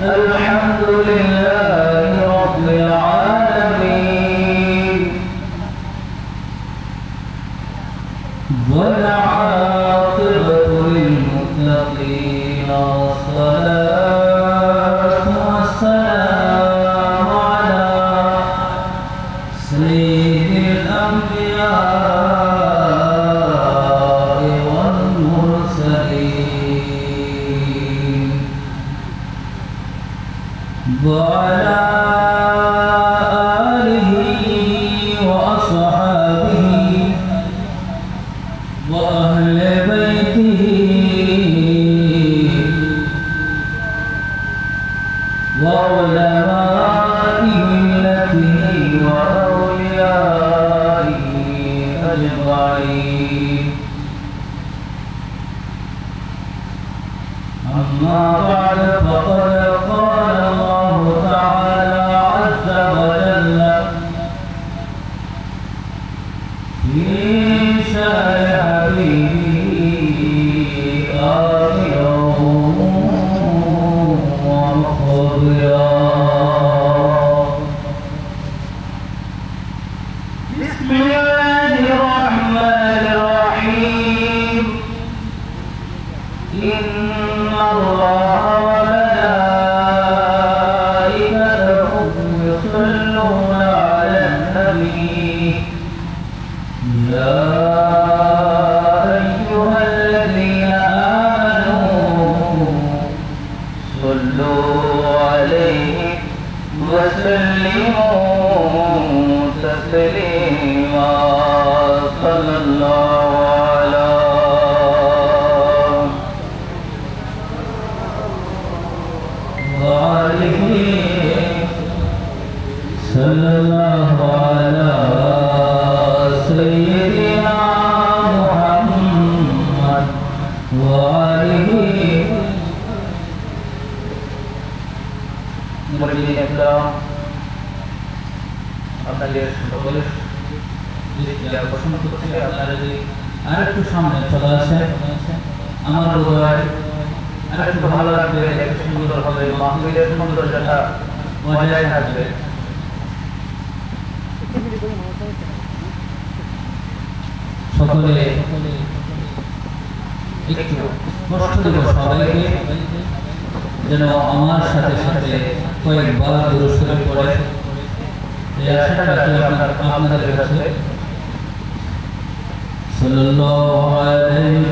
الحمد لله رب العالمين والعاقبة للمتقين والصلاة والسلام على سيد الأنبياء والمرسلين وعلى آله وأصحابه وأهل بيته وعلماء ملته وأوليائه أجمعين أما بعد فقد قال الله تعالى عز وجل في شأن حبيبه آمرا ومخبرا بسم الله الرحمن الرحيم إن الله وملائكته يصلون على النبي يا أيها الذين آمنوا صلوا عليه وسلموا تسليما صلى الله على وآله صلى الله على سيدنا محمد وآله মুরব্বিয়ান ইসলাম আপনাদের সকলের দৃষ্টি আকর্ষণ করছি আপনারা যদি আরেকটু সামনে চলে আসেন আমার বোধ হয় আরেকটু ভালো লাগবে, একটু সুন্দর হবে, মাহফিলের সৌন্দর্যটা বজায় থাকবে। সকলে একটু কষ্ট দেব সবাইকে যেন আমার সাথে সাথে কয়েকবার দুরূদ শরীফ পড়ে এই আশাটা রাখি আপনাদের কাছে। সাল্লাল্লাহু আলাইহি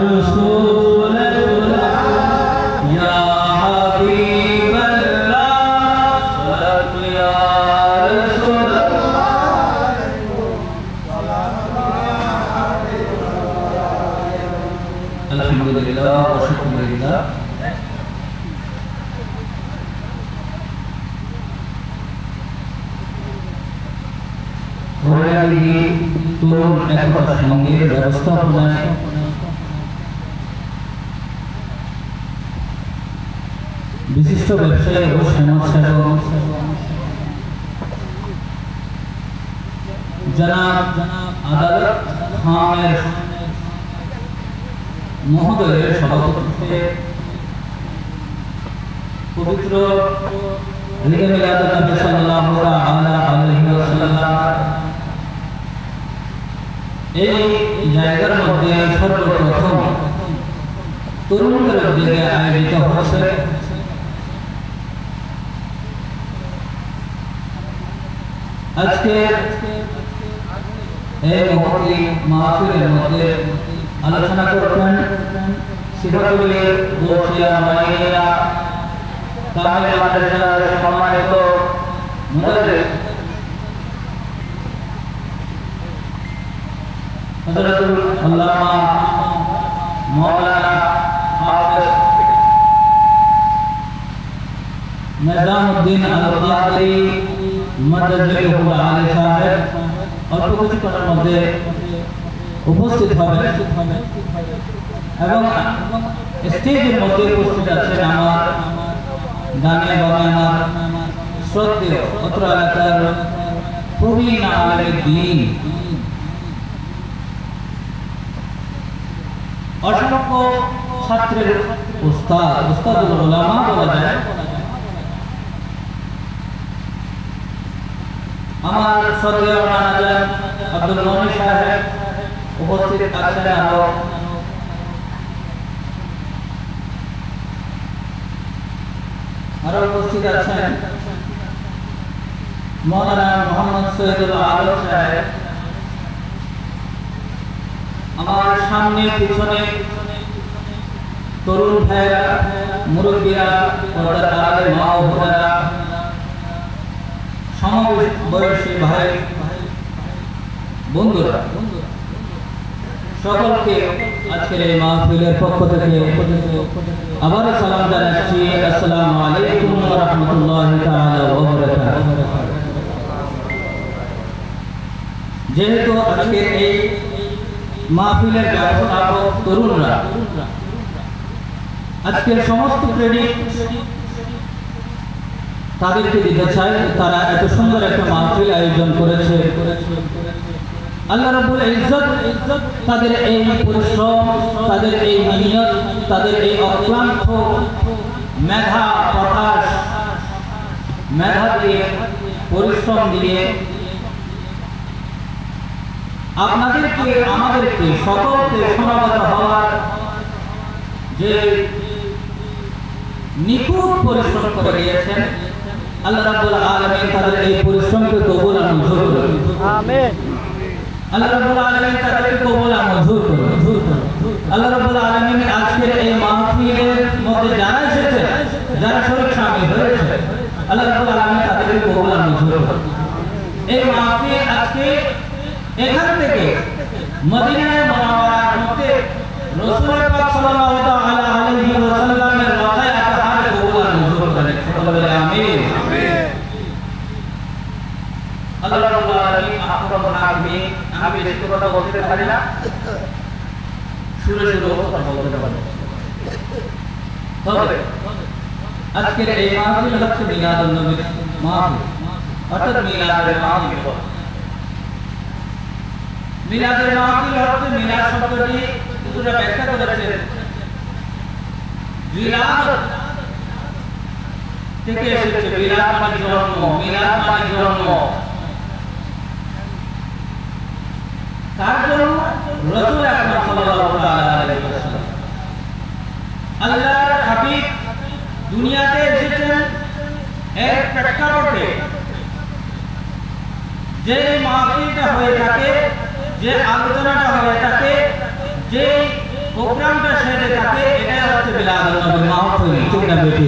रसूल अल्लाह या हबीब अल्लाह सल्लल्लाहु या रसूल अल्लाह अल्हम्दुलिल्लाह व शुक्रिल्लाह। সঙ্গে ব্যবস্থাপনায় বিশিষ্ট ব্যবসায়ী ও সমাজসেবক জনাব আদালত খানের মহোদয়ের সভাপতিত্বে পবিত্র ঈদে মিলাদুন নবী সাল্লাল্লাহু আলাইহি ওয়াসাল্লাম এই জায়গার মধ্যে সর্বপ্রথম তরুণদের উদ্যোগে আয়োজিত হচ্ছে আজকে এই মহতি মাহফিলের মধ্যে আলোচনা করবেন সিফাতুল গোফিয়া মাইয়া কামিল মাদ্রাসার সম্মানিত মুদাররিস হযরতুল আল্লামা মাওলানা হাফেজ নিজামউদ্দিন আল-কাদরি মাদ্রাসাতুল আলী সাহেব অল্প কিছুক্ষণের মধ্যে উপস্থিত হবেন এবং স্টেজের মধ্যে উপস্থিত আছেন আমার দামি বাবা আমার শ্রদ্ধেয় অত্র এলাকার প্রবীণ আলেম দ্বীন অসংখ্য ছাত্রের উস্তাদুল উলামা বলা যায়। আমার শ্রদ্ধেয় নানা আব্দুল মনির সাহেব উপস্থিত আছেন, আরো উপস্থিত আছেন মৌলানা মোহাম্মদ সৈয়দুল আলম সাহেব। আমার সামনে পিছনে তরুণ ভাইরা, মুরব্বীরা, পর্দার আড়ালে মা ও বোনেরা, সমবয়সী ভাই বন্ধুরা, সকলকে আজকের এই মাহফিলের পক্ষ থেকে আবার সালাম জানাচ্ছি। আসসালামু আলাইকুম ওয়া রাহমাতুল্লাহি তাআলা ওয়া বারাকাতুহু। যেহেতু আজকের এই মাহফিলের ব্যবস্থাপক তরুণরা, আজকের সমস্ত ক্রেডিট তাদেরকে দিতে চাই। তারা এত সুন্দর একটা মাহফিল আয়োজন করেছে। আল্লাহ রাব্বুল ইজ্জত তাদের এই পরিশ্রম, তাদের এই নিয়ত, তাদের এই অক্লান্ত মেধা প্রকাশ, মেধা দিয়ে পরিশ্রম দিয়ে আপনাদেরকে, আমাদেরকে, সকলকে সমাগত হওয়ার যে নিখুঁত পরিশ্রম করে দিয়েছেন, আল্লাহ রাব্বুল আলামিন তাদের এই পরিশ্রমকে কবুল আর মঞ্জুর করুন। আমিন। আল্লাহ রাব্বুল আলামিন তাদেরকে কবুল আর মঞ্জুর করুন। আল্লাহ রাব্বুল আলামিন আজকের এই মাহফিলের মধ্যে যারা এসেছে, যারা শরীক শামিল হয়েছে, আল্লাহ রাব্বুল আলামিন তাদেরকে কবুল আর মঞ্জুর করুন। এই মাহফিল আজকে এখান থেকে মদিনায়ে মুনাওয়ারার মধ্যে রাসূল পাক সাল্লাল্লাহু তাআলা আলাইহি ওয়াসাল্লামের রওজায়ে আতহারে কবুল আর মঞ্জুর করেন। সকলে আমিন। আল্লাহ রাব্বুল আলামিন আকরামুল হাকিম। আমি বেশি কথা বলতে পারি না, শুরু কথা বলতে পারি। তবে আজকের এই মাহফিল হচ্ছে মিলাদুন নবী মাহফিল, অর্থাৎ মিলাদের মাহফিল। মিলাদের মাহফিল হচ্ছে, মিলাদ শব্দটি কিছুটা ব্যাখ্যা করেছেন, মিলাদ থেকে এসেছে। মিলাদ মানে জন্ম, মিলাদ মানে জন্ম। কার জন্য? রাসূল আকরাম সাল্লাল্লাহু আলাইহি ওয়াসাল্লাম। আল্লাহর হাবিব দুনিয়াতে এসেছেন এক প্রেক্ষাপটে। যে মাহফিলটা হয়ে থাকে, যে আলোচনাটা হয়ে থাকে, যে প্রোগ্রামটা সেরে থাকে, এটা হচ্ছে বিলাদুন নবী মাহফিল, ঠিক না বেটি?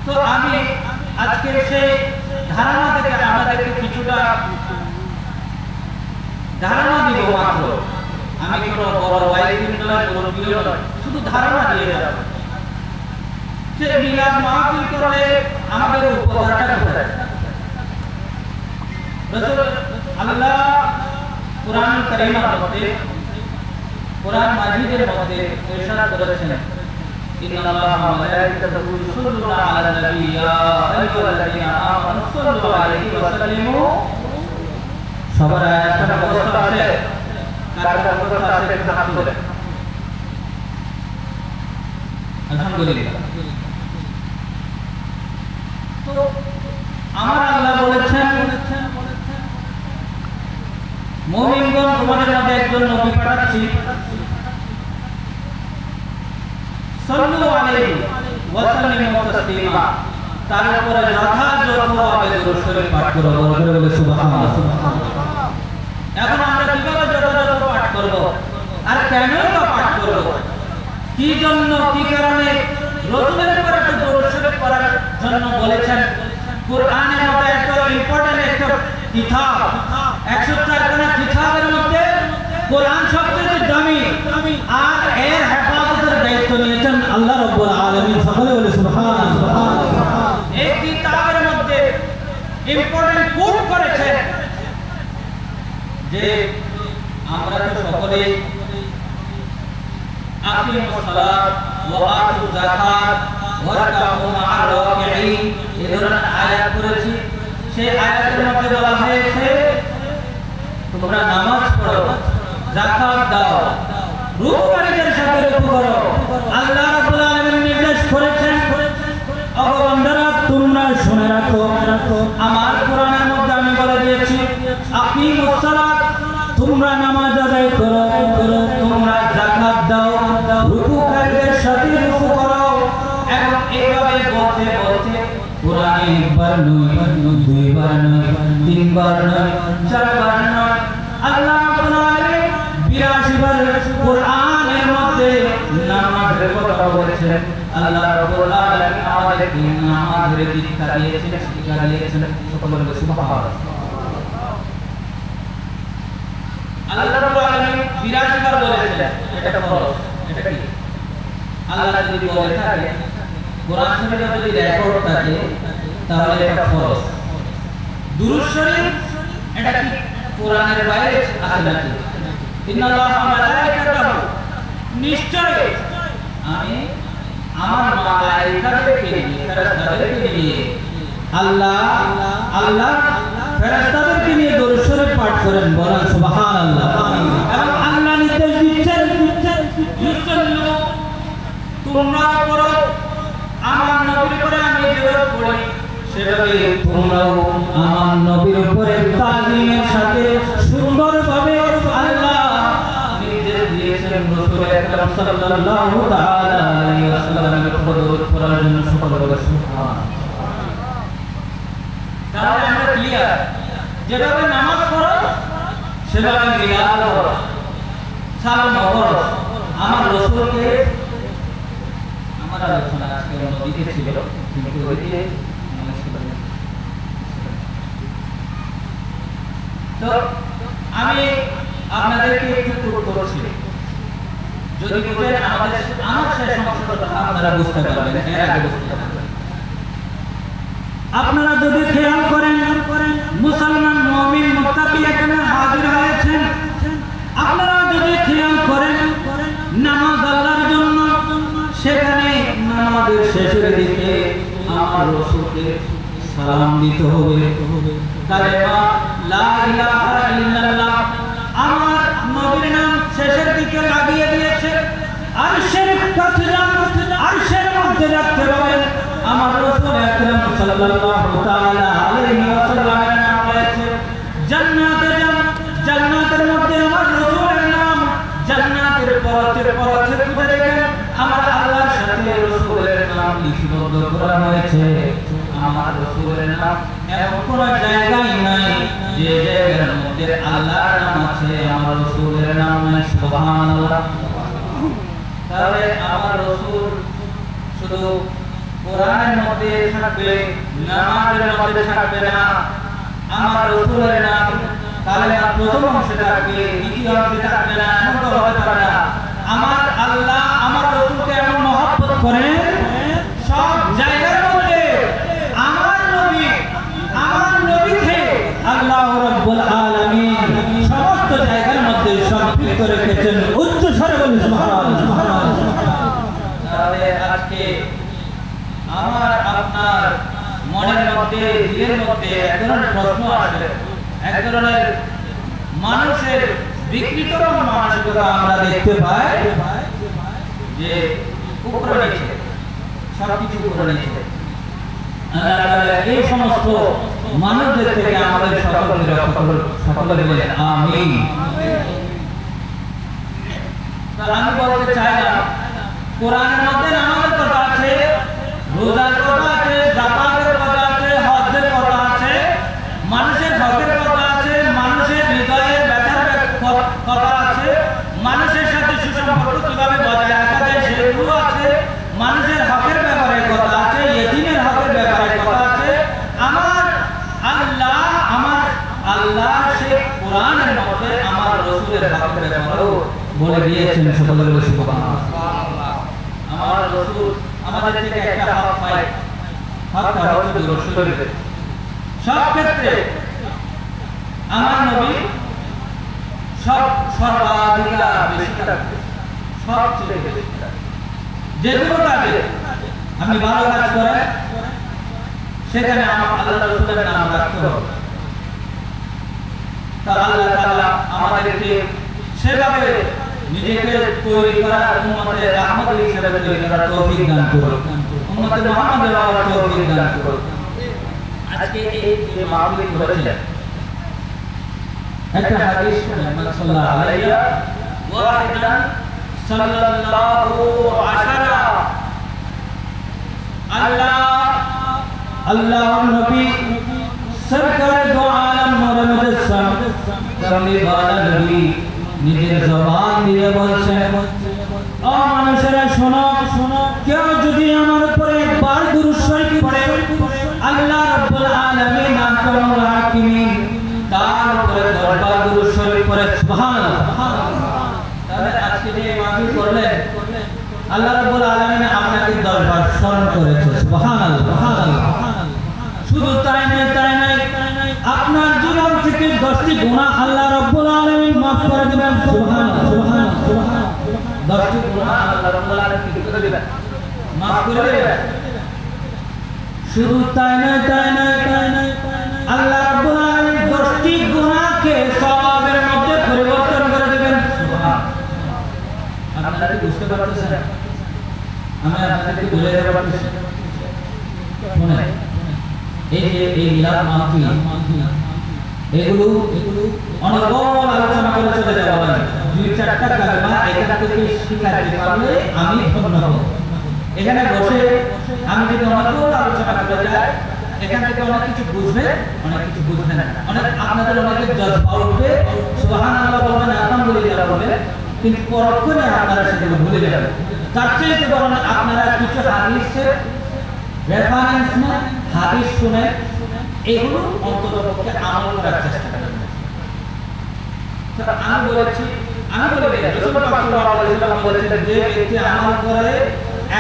তো আমি আজকে সেই ধারণা থেকে আমাদেরকে কিছুটা ধারণা দিব মাত্র। আমি কোনো বড় ওয়াইফ নয়, বড় প্রিয় নয়, শুধু ধারণা দিয়ে যাব যে মিলাদ মাহফিল করলে আমাদের উপকারটা কোথায়। রাসূল আল্লাহ কুরআন কারীমের মধ্যে, কুরআন মাজিদের মধ্যে ইরশাদ করেছেন, ইন্নাল্লাহা ওয়া মালাইকাতাহু ইউসাল্লুনা আলান নবী ইয়া আইয়ুহাল্লাযীনা আমানু সাল্লু আলাইহি ওয়া সাল্লিমু। সবার আয়াতটা মুখস্থ আছে? কার কার মুখস্থ আছে একটু হাত তোলেন। আলহামদুলিল্লাহ। তো আমার আল্লাহ বলেছেন, মুমিনগণ তোমাদের মধ্যে একজন নবী পাঠাচ্ছি, সাল্লু আলাইহি ওয়া সাল্লিমু তাসলিমা, তার উপরে যথাযথভাবে দরুদ শরীফ পাঠ করো। বলে সুবহানাল্লাহ। এখন আমরা কিভাবে যথাযথ পাঠ করব আর কেন বা পাঠ করব, কি জন্য, কি কারণে রাসূলের উপরে দরুদ শরীফ পড়ার জন্য বলেছেন? কুরআনের মধ্যে একটা ইম্পর্টেন্ট একটা কিতাব, 104 খানা কিতাবের মধ্যে কুরআন সবচেয়ে দামি, আর এর হেফাজতের দায়িত্ব নিয়েছেন আল্লাহ রাব্বুল আলামিন। সকলে বলে সুবহানাল্লাহ। এই কিতাবের মধ্যে ইম্পর্টেন্ট কোট করেছেন যে আমরা তো সকলে আকিমুস সালাত ওয়া আতুজ যাকাত ওয়া রাকাউ মা'আর রাকিঈন, এই ধরনের আয়াত করেছি। সেই আয়াতের মধ্যে বলা হয়েছে তোমরা নামাজ পড়ো, যাকাত দাও, রুকুকারীদের সাথে রুকু করো। আল্লাহ রাব্বুল আলামিন নির্দেশ করেছেন, ও বান্দারা তোমরা শুনে রাখো, আমার কোরআনের মধ্যে আমি বলে দিয়েছি আকিমুস সালাত, তোমরা নামাজ আদায় করো, তোমরা যাকাত দাও, রুকুকারীদের সাথে রুকু করো। এবং এইভাবে বলতে বলতে কোরআনে একবার নয়, দুইবার নয়, তিনবার নয়, চারবার নয়, আল্লাহ রাব্বুল আলামিন 82 বার কোরআনের মধ্যে নামাজের কথা বলেছেন। আল্লাহ রাব্বুল আলামিন আমাদেরকে নামাজের দীক্ষা দিয়েছেন, শিক্ষা দিয়েছেন। সকলে সুবহানাল্লাহ। আল্লাহ রাব্বুল আলামিন 82 বার বলেছেন এটা ফরজ। এটা কি? আল্লাহ যদি বলে থাকে, কোরআন শরীফে যদি রেকর্ড থাকে, তাহলে এটা ফরজ। দুরূদ শরীফ এটা কি কোরআনের বাইরে আছে নাকি? ইন্নাল্লাহা ওয়া মালাইকাতাহু, নিশ্চয় আমি আমার মালাইকাদেরকে নিয়ে, ফেরেশতাদেরকে নিয়ে, আল্লাহ ফেরেশতাদেরকে নিয়ে দরুদ শরীফ পাঠ করেন। বলেন সুবহানাল্লাহ। এবং আল্লাহ নির্দেশ দিচ্ছেন, ইউসাল্লু, তোমরা পড়ো আমার নবীর উপরে আমি যেভাবে পড়ি সেভাবে তোমরাও আমার নবীর উপরে তাজিমের সাথে সুন্দরভাবে আল্লাহ নির্দেশ দিয়েছেন। রাসূল আকরাম সাল্লাল্লাহু তাআলা আলাইহি ওয়াসাল্লামের উপর দরুদ পড়ার জন্য সকলে বলে সুবহানাল্লাহ। তাহলে আমরা ক্লিয়ার, যেভাবে নামাজ পড়ো সেভাবে মিলাদ পড়ো, সালাম পড়ো। আমার রাসূলকে, আমার আলোচনা আজকে অন্যদিকে ছিল, কিন্তু ওইদিকে তো আমি আপনাদেরকে একটু করছি, যদি বুঝেন আমার শেষ অংশটা আপনারা বুঝতে পারবেন, এর আগে বুঝতে পারবেন। আপনারা যদি খেয়াল করেন, মুসলমান মুমিন মুত্তাকি এখানে হাজির হয়েছেন। আপনারা যদি খেয়াল করেন, নামাজ আল্লাহর জন্য, সেখানে নামাজের শেষের দিকে আমার রাসূলকে সালাম দিতে হবে। কালেমা লা ইলাহা ইল্লাল্লাহ আমার নবীর নাম শেষের দিকে লাগিয়ে দিয়েছে। আরশের কাছে যান, আরশের মধ্যে রাখতে পারেন আমার রাসূল আকরাম সাল্লাল্লাহু তাআলা আলাইহি ওয়াসাল্লামের নাম রয়েছে। জান্নাতে যান, জান্নাতের মধ্যে আমার রাসূলের নাম, জান্নাতের পথে খুঁজে দেখেন আমার আল্লাহর সাথে রাসূলের নাম লিপিবদ্ধ করা হয়েছে। আমার রাসূলের নাম এমন কোনো জায়গায় নাই যে জায়গার মধ্যে আল্লাহর নাম আছে আমার রাসূলের নাম নাই। সুবহানাল্লাহ। তাহলে আমার রাসূল শুধু কোরআনের মধ্যে থাকবে, নামাজের মধ্যে থাকবে না, আমার রাসূলের নাম কালেমার প্রথম অংশে থাকবে, দ্বিতীয় অংশে থাকবে না, এমন তো হতে পারে না। আমার আল্লাহ আমার রাসূলকে এমন মহব্বত করে সব জায়গার মধ্যে আমার নবীকে আল্লাহ রাব্বুল আলামিন সমস্ত জায়গার মধ্যে সম্পৃক্ত রেখেছেন। উচ্চ স্বরে বলুন সুবহানাল্লাহ। তাহলে আজকে আমার আপনার মনের মধ্যে, দিলের মধ্যে এক ধরনের প্রশ্ন আসে, এক ধরনের মানুষের বিকৃত মানসিকতা আমরা দেখতে পাই যে উপরে নিচে সবকিছু উপরে নিচে। আল্লাহ তাআলা এই সমস্ত মানুষদের থেকে আমাদের সকলকে রক্ষা করুন। সকলে বলেন আমিন। তাহলে আমি বলতে চাইলাম কোরআনের মধ্যে নামাজের কথা আছে, রোজার কথা আছে, যাকাতের কথা আছে, হজ্জের কথা আছে, মানুষের হকের কথা আছে, মানুষের হৃদয়ের ব্যথার কথা আছে, মানুষের সাথে সুসম্পর্ক কিভাবে বজায় রাখা যায় সেগুলো আছে, মানুষের হকের ব্যাপারে কথা আছে, ইয়েতিমের হকের ব্যাপারে কথা আছে। আমার আল্লাহ সেই কোরআনের মধ্যে আমার রাসূলের হকের ব্যাপারেও বলে দিয়েছেন। সকলে বলে সুবহানাল্লাহ। আমার রাসূল আমাদের থেকে একটা হক পায়, হকটা হচ্ছে দুরূদ শরীফ। সব ক্ষেত্রে আমার নবী সর্বাধিকার বেশি থাকবে, সবচেয়ে বেশি থাকবে। যে কোনো কাজে আপনি ভালো কাজ করেন সেখানে আমার আল্লাহ রাসূলের নাম রাখতে হবে। তা আল্লাহ তাআলা আমাদেরকে সেভাবে নিজেকে তৈরি করার, উম্মতে রাহমাত হিসেবে তৈরি করার তৌফিক দান করুন। উম্মতে মুহাম্মাদের হওয়ার তৌফিক দান করুন। আজকে এই যে মাহফিল করেছেন, একটা হাদিস মান সাল্লাল্লাহু আলাইহি ওয়াহিদান সাল্লাল্লাহু আশারা। আল্লাহর নবী সরকার দো আলম নূর মুজাসসাম কামলি ওয়ালা নবী নিজের জবান দিয়ে বলছেন, ও মানুষেরা শোনো, কেউ যদি আমার উপরে একবার দুরূদ শরীফ পড়ে, আল্লাহ রাব্বুল আলামিন আহকামুল হাকিমিন তার উপরে 10 বার দুরূদ শরীফ পড়ে। সুবহানাল্লাহ। তাহলে আজকে যে মাহফিল করলেন, আল্লাহ রাব্বুল আলামিন আপনাকে 10 বার স্মরণ করেছে। সুবহানাল্লাহ। শুধু তাই নয়, আপনার জীবন থেকে 10টি গুনাহ আল্লাহ রাব্বুল আলামিন মাফ করে দিবেন। সুবহানাল্লাহ। 10টি গুনাহ আল্লাহ রাব্বুল আলামিন কি করে দিবেন? মাফ করে দিবেন। শুধু তাই নয়, আল্লাহ রাব্বুল আলামিন 10টি গুনাহকে সওয়াবের মধ্যে পরিবর্তন করে দিবেন। সুবহানাল্লাহ। আপনারা কি বুঝতে পারতেছেন? আমি আপনাদেরকে বলে দিতে পারতেছি। শুনুন, এই যে এই মিলাদ মাহফিল, এগুলো অনেক বড় আলোচনা করে চলে যাওয়া হয়। 2-4টা কালেমা এখান থেকে শিখাতে পারলে আমি ধন্য হব। এখানে বসে আমি যদি অনেক বড় আলোচনা করে যাই, এখান থেকে অনেক কিছু বুঝবে, অনেক কিছু বুঝবে না। আপনাদের অনেকের জজবা উঠবে, সুবহানাল্লাহ বলবেন, আলহামদুলিল্লাহ বলবেন, কিন্তু পরক্ষণে আপনারা সেগুলো ভুলে যাবেন। তার চেয়ে বরং আপনারা কিছু হাদিসের রেফারেন্স না, হাদিস শুনে এগুলো অন্ততপক্ষে আমল করার চেষ্টা করবেন। আমি বলেছি, রাসূল পাক সাল্লাল্লাহু আলাইহি ওয়াসাল্লাম বলেছেন, যে ব্যক্তি আমল করে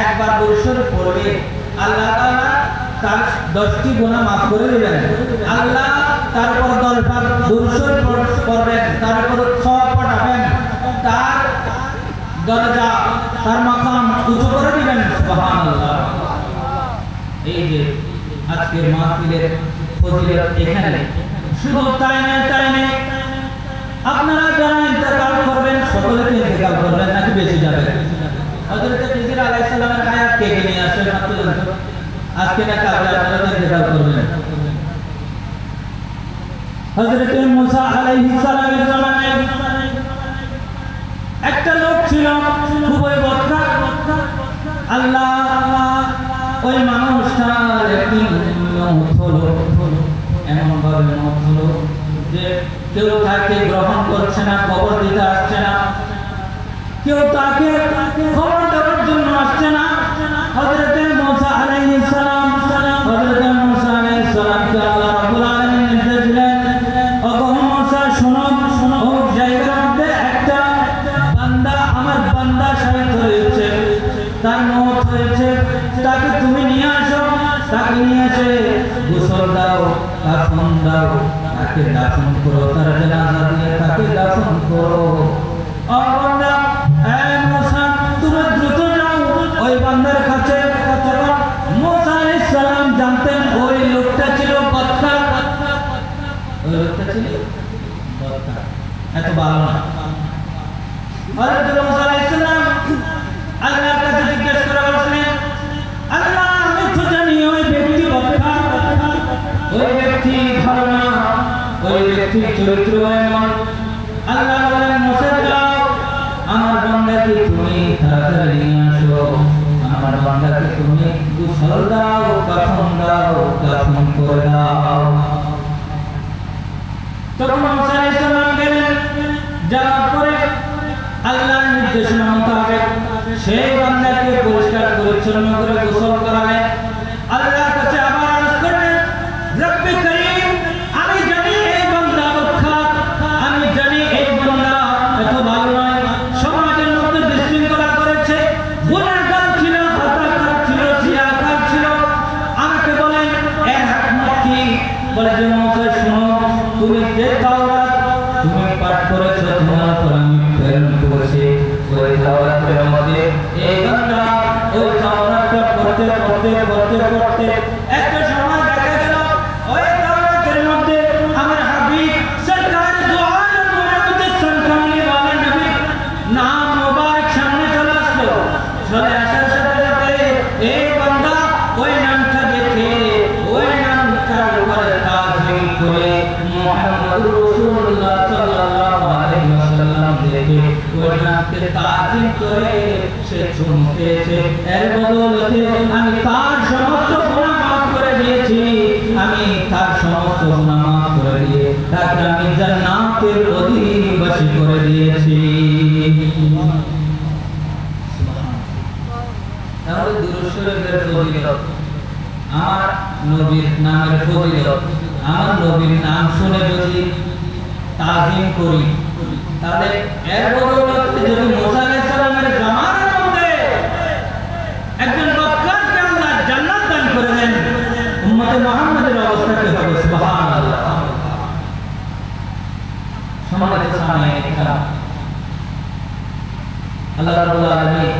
একবার দুরূদ শরীফ পড়বে, আল্লাহ তাআলা তার 10টি গুনাহ মাফ করে দিবেন। আল্লাহ তারপর 10 বার দুরূদ শরীফ পড়বেন, তারপর সওয়াব পাঠাবেন, তার দরজা, তার মাকাম উঁচু করে দিবেন। সুবহানাল্লাহ। এই যে আজকের মাহফিলের ফজিলত এখানে। শুধু তাই নয়, আপনারা যারা ইন্তেকাল করবেন সকলেকে ইন্তেকাল করবেন নাকি বেশি যাবে? হযরত খিজির আলাইহিস সালামের হায়াত কে নিয়ে আসেন? আজকে না কালকে আপনারা ইন্তেকাল করবেন। হযরত মুসা আলাইহিস সালামের জামানায় একটা লোক ছিল খুবই বদকার। আল্লাহ ওই মানুষটার একদিন হলো এমন ভাবে মত হলো যে কেউ তাকে গ্রহণ করছে না, খবর দিতে আসছে না, কেউ তাকে খবর দেওয়ার জন্য আসছে না। হযরত মুসা আলাইহিস সালাম হযরত মুসা আলাইহিস সালামকে আল্লাহ রাব্বুল আলামিন নির্দেশ দিলেন, ওগো মুসা শোনো, ওই জায়গার মধ্যে একটা বান্দা, আমার বান্দা শহীদ হয়েছে, তার মওত হয়েছে, তাকে তুমি নিয়ে আসো, তাকে নিয়ে এসে গোসল দাও, কাফন দাও, তাকে দাফন করো, তার জানাজা দিয়ে তাকে দাফন করো। ও বান্দা, এই মুসা তুমি দ্রুত যাও ওই বান্দার কাছে। মুসা আলাইহিস সালাম জানতেন ওই লোকটা ছিল বদকার, ওই লোকটা ছিল বদকার, এত ভালো না। হযরত মুসা আলাইহিস সালাম আল্লাহর কাছে জিজ্ঞেস করে বললেন, আল্লাহ আমি তো জানি ওই ব্যক্তি বদকার, ওই ব্যক্তি ভালো না, ওই ব্যক্তির চরিত্র এমন। আল্লাহ বলেন, মুসা যাও, আমার বান্দাকে তুমি তাড়াতাড়ি নিয়ে আসো, আমার বান্দাকে তুমি গোসল দাও, কাফন দাও, দাফন করে দাও। তখন মুসা আলাইহিস সালাম গেলেন, যাওয়ার পরে আল্লাহর নির্দেশনা মোতাবেক সেই বান্দাকে পরিষ্কার পরিচ্ছন্ন করে গোসল করালেন। আল্লাহর কাছে আবার আরজ করলেন, রব্বে করিম, আমি জানি এই বান্দা বদকার, আমি জানি এই বান্দা এত ভালো নয়, সমাজের মধ্যে বিশৃঙ্খলা করেছে, গুনাহগার ছিল, হত্যাকার ছিল, সিয়াকার ছিল। আমাকে বলেন এর হুকুম কি? বলে যে মুসা শোনো, তুমি যে তাওরাত তুমি পাঠ করেছো, তোমার উপর আমি প্রেরণ করেছি, ওই তাওরাতের মধ্যে এই বান্দা ওই তাওরাতটা পড়তে পড়তে পড়তে পড়তে একটা সময় দেখা গেল ওই তাওরাতের মধ্যে আমার হাবিব সরকার দু আলম মুহাম্মদ সাল্লাল্লাহু আলাইহি নবী নাম মোবারক সামনে চলে আসলো। চলে আসার সাথে সাথে এই বান্দা ওই নামটা দেখে ওই নামটার উপরে তাজিম করে মুহাম্মদুর রাসূলুল্লাহ সাল্লাল্লাহু আলাইহি ওয়াসাল্লাম দেখে ওই নামকে তাজিম করে সে চুমকেছে। এর বদৌলতে আমি তার সমস্ত গুনাহ মাফ করে দিয়েছি, আমি তার সমস্ত গুনাহ মাফ করে দিয়ে তাকে আমি জান্নাতের অধিবাসী করে দিয়েছি। তাহলে দুরূদ শরীফের ফজিলত, আমার নবীর নামের ফজিলত, আমার নবীর নাম শুনে যদি তাজিম করি, তাহলে এর বদৌলতে যদি মুসা আলাইহিস সালামের জামানার মধ্যে একজন বদকারকে আল্লাহ জান্নাত দান করে দেন, উম্মতে মুহাম্মাদের অবস্থা কি হবে? সুবহানাল্লাহ। সম্মানিত সাময়িক ইকরাম, আল্লাহ রাব্বুল আলামিন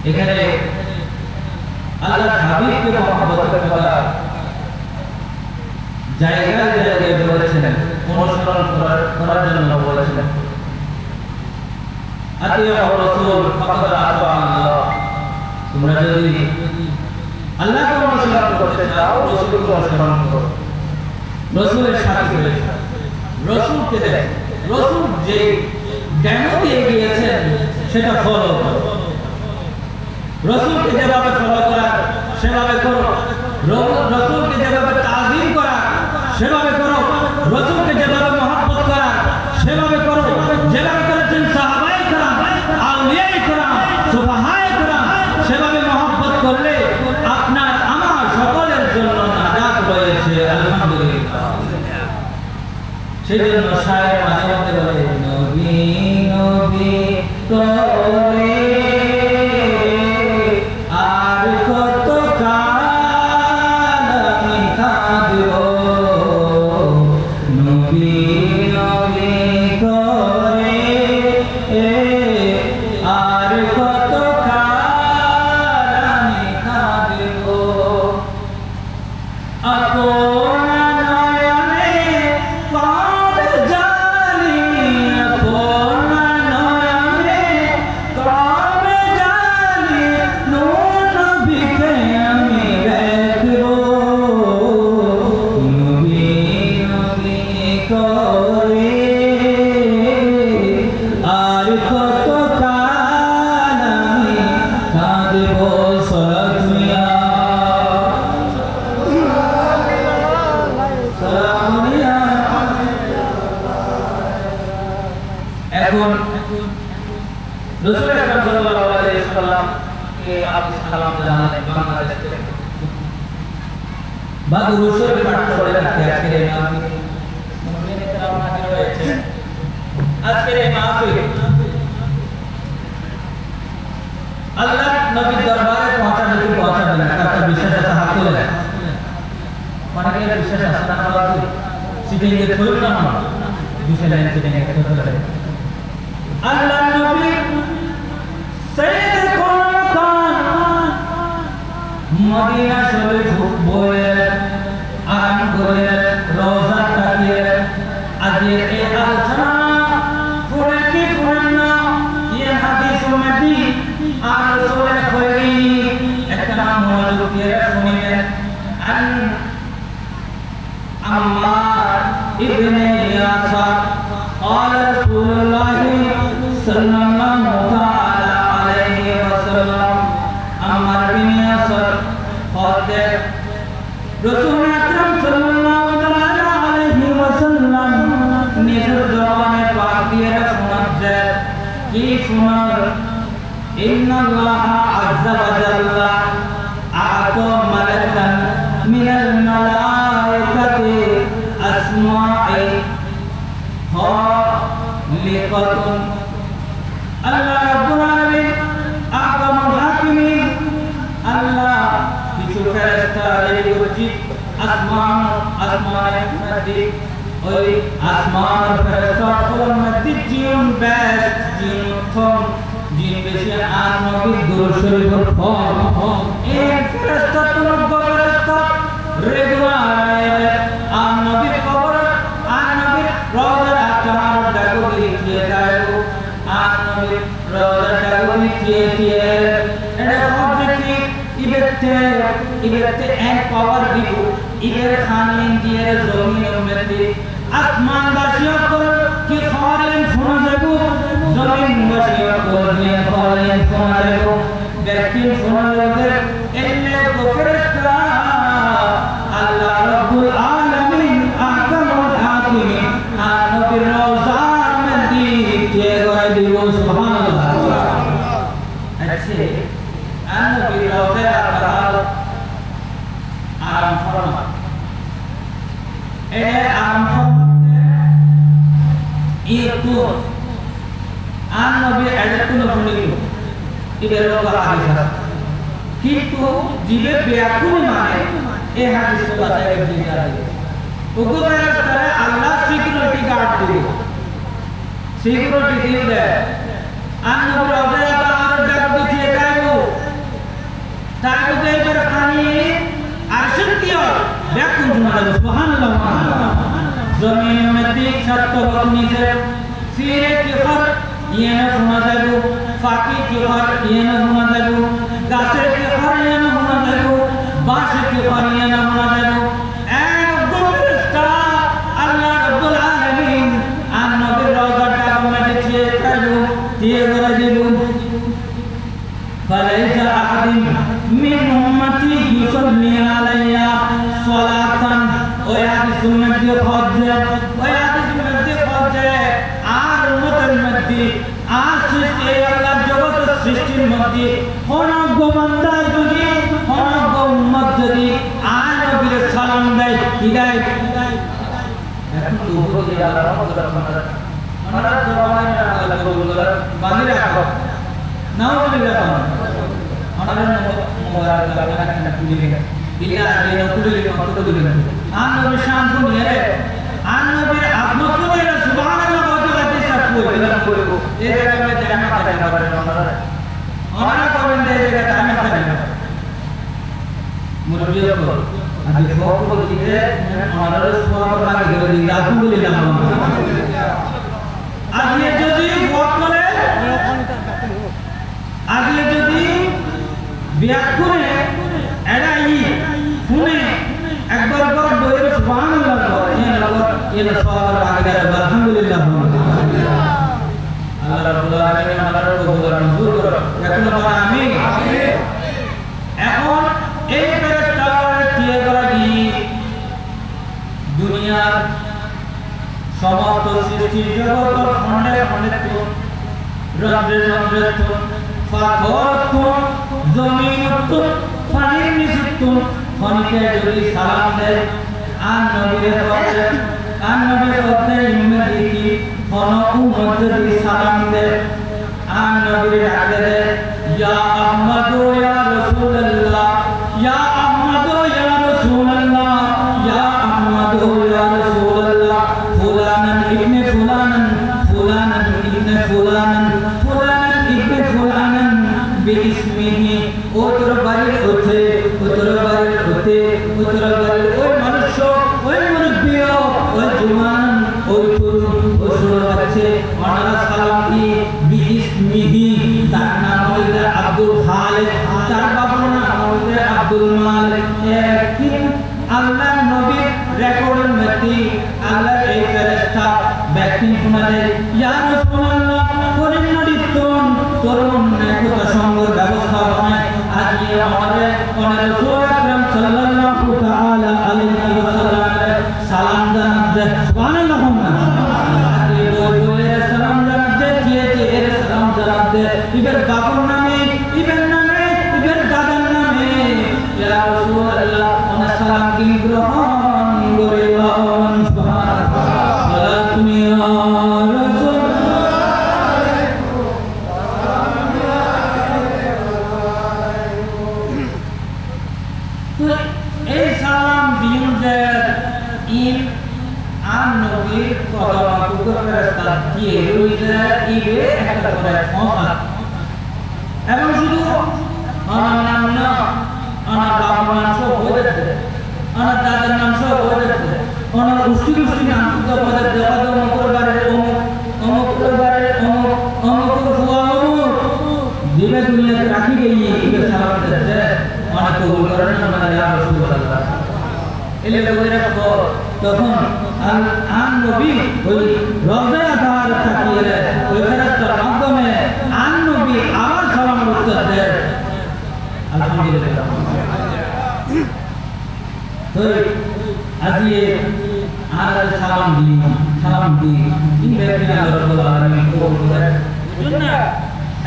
এখানে আল্লাহর হাবিবকে মহব্বত করা জায়গায় জায়গায় বলেছেন, অনুসরণ করার জন্য বলেছেন। আতিয়া রাসূল ফাকাদ আতা আল্লাহ, তোমরা যদি আল্লাহকে অনুসরণ করতে চাও রাসূলকে অনুসরণ করো। রাসূলের সাথে রাসূলকে দেখ, রাসূল যে জ্ঞান দিয়ে গিয়েছেন সেটা ফলো করো। রাসূলকে যেভাবে ফলো করা সেভাবে করো, রাসূলকে যেভাবে তাজিম করা সেভাবে করো, রাসূলকে যেভাবে মহব্বত করা সেভাবে করো, যেভাবে করেছেন সাহাবায়ে কেরাম, আউলিয়ায়ে কেরাম, সুফাহায়ে কেরাম, সেভাবে মহব্বত করলে আপনার আমার সকলের জন্য নাজাত রয়েছে। আলহামদুলিল্লাহ। সেজন্য শায়ের মাঝে মাঝে বলে, নবী নবী করে আর কত কাল আমি কাঁদব, নবী নবী করে আর কত কাল আমি কাঁদব, আপন নয়নে পাপ জানি, আপন নয়নে পাপ জানি, নূর নবীকে আমি দেখব, নবী নবী করে আর কত কাল আমি কাঁদব। সালাত মিয়া রাসূল আকরাম সাল্লাল্লাহু আলাইহি ওয়াসাল্লাম কে আপ সালাম জানালেন বাংলাদেশ থেকে বাদ রসুল পাঠ করে রাখতে আজকের এই মাহফিল মুমিনের کرام হাজির হয়েছে আজকের এই মাহফিল আল্লাহ নবীর দরবারে পৌঁছাবে কি পৌঁছাবে না তার বিশ্বাস আছে হাত তুলে অনেকের বিশ্বাস আছে না বাবা সিটিং এর থইল না দুসরা লাইন সিটিং এর থইল আল্লাহ নবী সাইয়্যিদ কোরআন মদিনা শরীফ বয়ে আরাম করে রওজা তাকিয়ে আজকে এই আলোচনা পড়ে কি পড়েন না এই হাদিস উম্মতি আর রাসূলের খৈরি একটা মনোযোগ দিয়ে শুনবেন আন আম্মার ইবনে ইয়াসার قال رسول الله صلى الله تعالى عليه وسلم عمار بن ياسر قال رسول اکرم صلی اللہ تعالی علیہ وسلم নিজের জবানে পাক দিয়ে শোনাচ্ছে কি শোনার ইন্নাল্লাহ আযজা ওয়া জাল্লা আ'তা মালাকান মিনাল মালায়েকাতি আসমা'i খালিকাতুন আল্লাহ রাব্বুল আলামিন আহকামুল হাকিমিন আল্লাহ কিছু ফেরেশতা রেডি করেছি আসমানের মধ্যে ওই আসমানের ফেরেশতাগুলোর মধ্যে জিন বেশ জিন উত্তম জিন বেশি আর নবীর দরুদ শরীফের ফল এই ফেরেশতা ফেরেশতা রেগুলার আর নবীর কবর আর নবীর রওজার আকার দেখো দিয়ে যাও আর নবীর রওজার দেখো দিয়ে এটা অবজেক্টিভ ইবেতে এক পাওয়ার দিব ইবের খানে দিয়ে জমিনের মধ্যে আসমান বাসিয়া কর কি খারেন শোনা যাবো জমিন বাসিয়া কর দিয়ে খারেন শোনা যাবো ব্যক্তি শোনা যাবে এলে ফেরেশতা আল্লাহ রাব্বুল আলামিন আহকামুল হাকিমিন আর নবীর রওজার মধ্যে কে গয় দিব সুবহানাল্লাহ আছে আর নবীর রওজার আকার আরাম ফরমা এ আরাম ফরমাতে ইতু আর নবী এডকুন শুনিল ইবের লোক হাদিস কিন্তু জিবে বেয়াকুন মানে এই হাদিস বাতায় দিয়ে যায় ওগো ফেরেশতা আল্লাহ সিকিউরিটি গার্ড দিবে সিকিউরিটি দিবে আর নবী রওজার আকার ডাক দিয়ে গায়ো তাকে এবার পানি আরশের কিও ব্যাকুল জুমালা সুবহানাল্লাহ জমিনের মধ্যে সত্য নিচে ফিরে কি খর ইয়েনা শোনা যাবে ফাকি কি খর ইয়েনা শোনা যাবে গাছের কি খর ইয়েনা শোনা যাবে বাঁশের কি খর ইয়েনা শোনা যাবে একদম ফেরেশতা আল্লাহ রাব্বুল আলামিন আর নবীর রওজাটা মধ্যে দিয়ে করে দিব فليس أحد من أمتي يصلي علي صلاة ويحدث المجد خرجه ويحدث المجد خرجه আর উম্মতের মধ্যে আর সৃষ্টি আল্লাহ জগতের সৃষ্টির মধ্যে অনগ্য বান্দা যদি অনগ্য উম্মত যদি আর নবীর সালাম দেয় হিদায়াত এখন তো উপরে আল্লাহ রহমতের আমরা জবানে আল্লাহ কবুল করে বাঁধে রাখো নাউজুবিল্লাহ আমাদের মোবারক লাগা তুলি বিল্লাহ আলাইহি তুলি তুলি আর নবীর শান শুনিয়ে আর নবীর আজমত করে সুবহানাল্লাহ বলতে বলতে সব কইব এই জায়গায় জানা কাটা পারে আমরা করেন এই জায়গায় জানা কাটা মুরব্বিও কো আদি ফোক দিতে আমাদের সুবহান লাগে গলি আলহামদুলিল্লাহ আজকে যদি ফোক করে আজকে যদি বিয়াত করে এড়াই শুনে একবার একবার বইয়ের সুবহানাল্লাহ এর সওয়াব আগে আলহামদুলিল্লাহ আল্লাহ রাব্বুল আলামিন আমাদের কবুল মঞ্জুর করুন এখন আমরা আমিন এখন এই ফেরেশতার দিয়ে করা দি দুনিয়ার সমস্ত সৃষ্টি জগৎ খণ্ডে খণ্ডে রদ্রেতুন ফাখরতুন জমিনুতুন পানির নিচুতুন খনিকে যদি সালাম দেয় আর নবীর পথে ইম্মাদিকি খন উম্মত যদি সালাম দেয় আর নবীর আগে দেয় ইয়া আহমদু ইয়া রাসূলুল্লাহ ইয়া আহমদু ইয়া রাসূলুল্লাহ ইয়া আহমদু ইয়া রাসূলুল্লাহ ফুলানান ইবনে ফুলানান ফুলানান ইবনে ফুলানান ফুলানান ইবনে ফুলানান বিইসমিহি ওতর বাড়ির ওঠে ওই মানুষ ওই মুরব্বী ওই জুমান ওই তরুণ ওই ছোট বাচ্চা ওনারা সালাম দিয়ে বিইসমিহি তার নাম হইল আব্দুল খালেক তার বাবার নাম হইল আব্দুল মালিক একদিন আল্লাহর নবীর রেকর্ডের মধ্যে আল্লাহর এই ফেরেশতা ব্যক্তি শুনালে ইয়া রাসূলুল্লাহ পরিণতিতন তরুণ নেতা সংঘের ব্যবস্থা বানায় আজকে আমাদের রাসূল আকরাম সাল্লাল্লাহু তাআলা আলাইহি ওয়াসাল্লাম সালাম জানাতে সুবহানাল্লাহ আজকে বলে সালাম জানাতে দিয়েছে এর সালাম জানাতে ইবের বাবার নামে ইবের দাদার নামে ইয়া রাসূলুল্লাহ ওনা সালাম কি গ্রহণ করিলেন সুবহানাল্লাহ সালাতু ইয়া রাসূল এই সালাম দিন যে ইন আর নবীর কদমগুলো ফেরেশতা দিয়ে রইছে ইবে একটা করে ফোঁসা এবং শুধু আমার নাম না আমার বাবার নাম সব বলে দিতে আমার দাদার নাম সব বলে দিতে আমার গোষ্ঠী নাম সব বলে দিতে অমুক পরিবারের অমুক পরিবারের অমুক ফুয়া অমুক দিবে দুনিয়াতে রাখি গিয়ে ইবে সালাম দিতে অনেক কবুল করেন আমরা ইয়া রাসূলুল্লাহ এলে বলে রাখো তখন আন নবী ওই রওজা আধার তাকিয়ে ওই ফেরেশতার মাধ্যমে আন নবী আবার সালামের উত্তর দেয় আলহামদুলিল্লাহ তো আজকে আর সালাম দি ইনবে বিনা রব্বুল আলামিন কবুল করে জন্য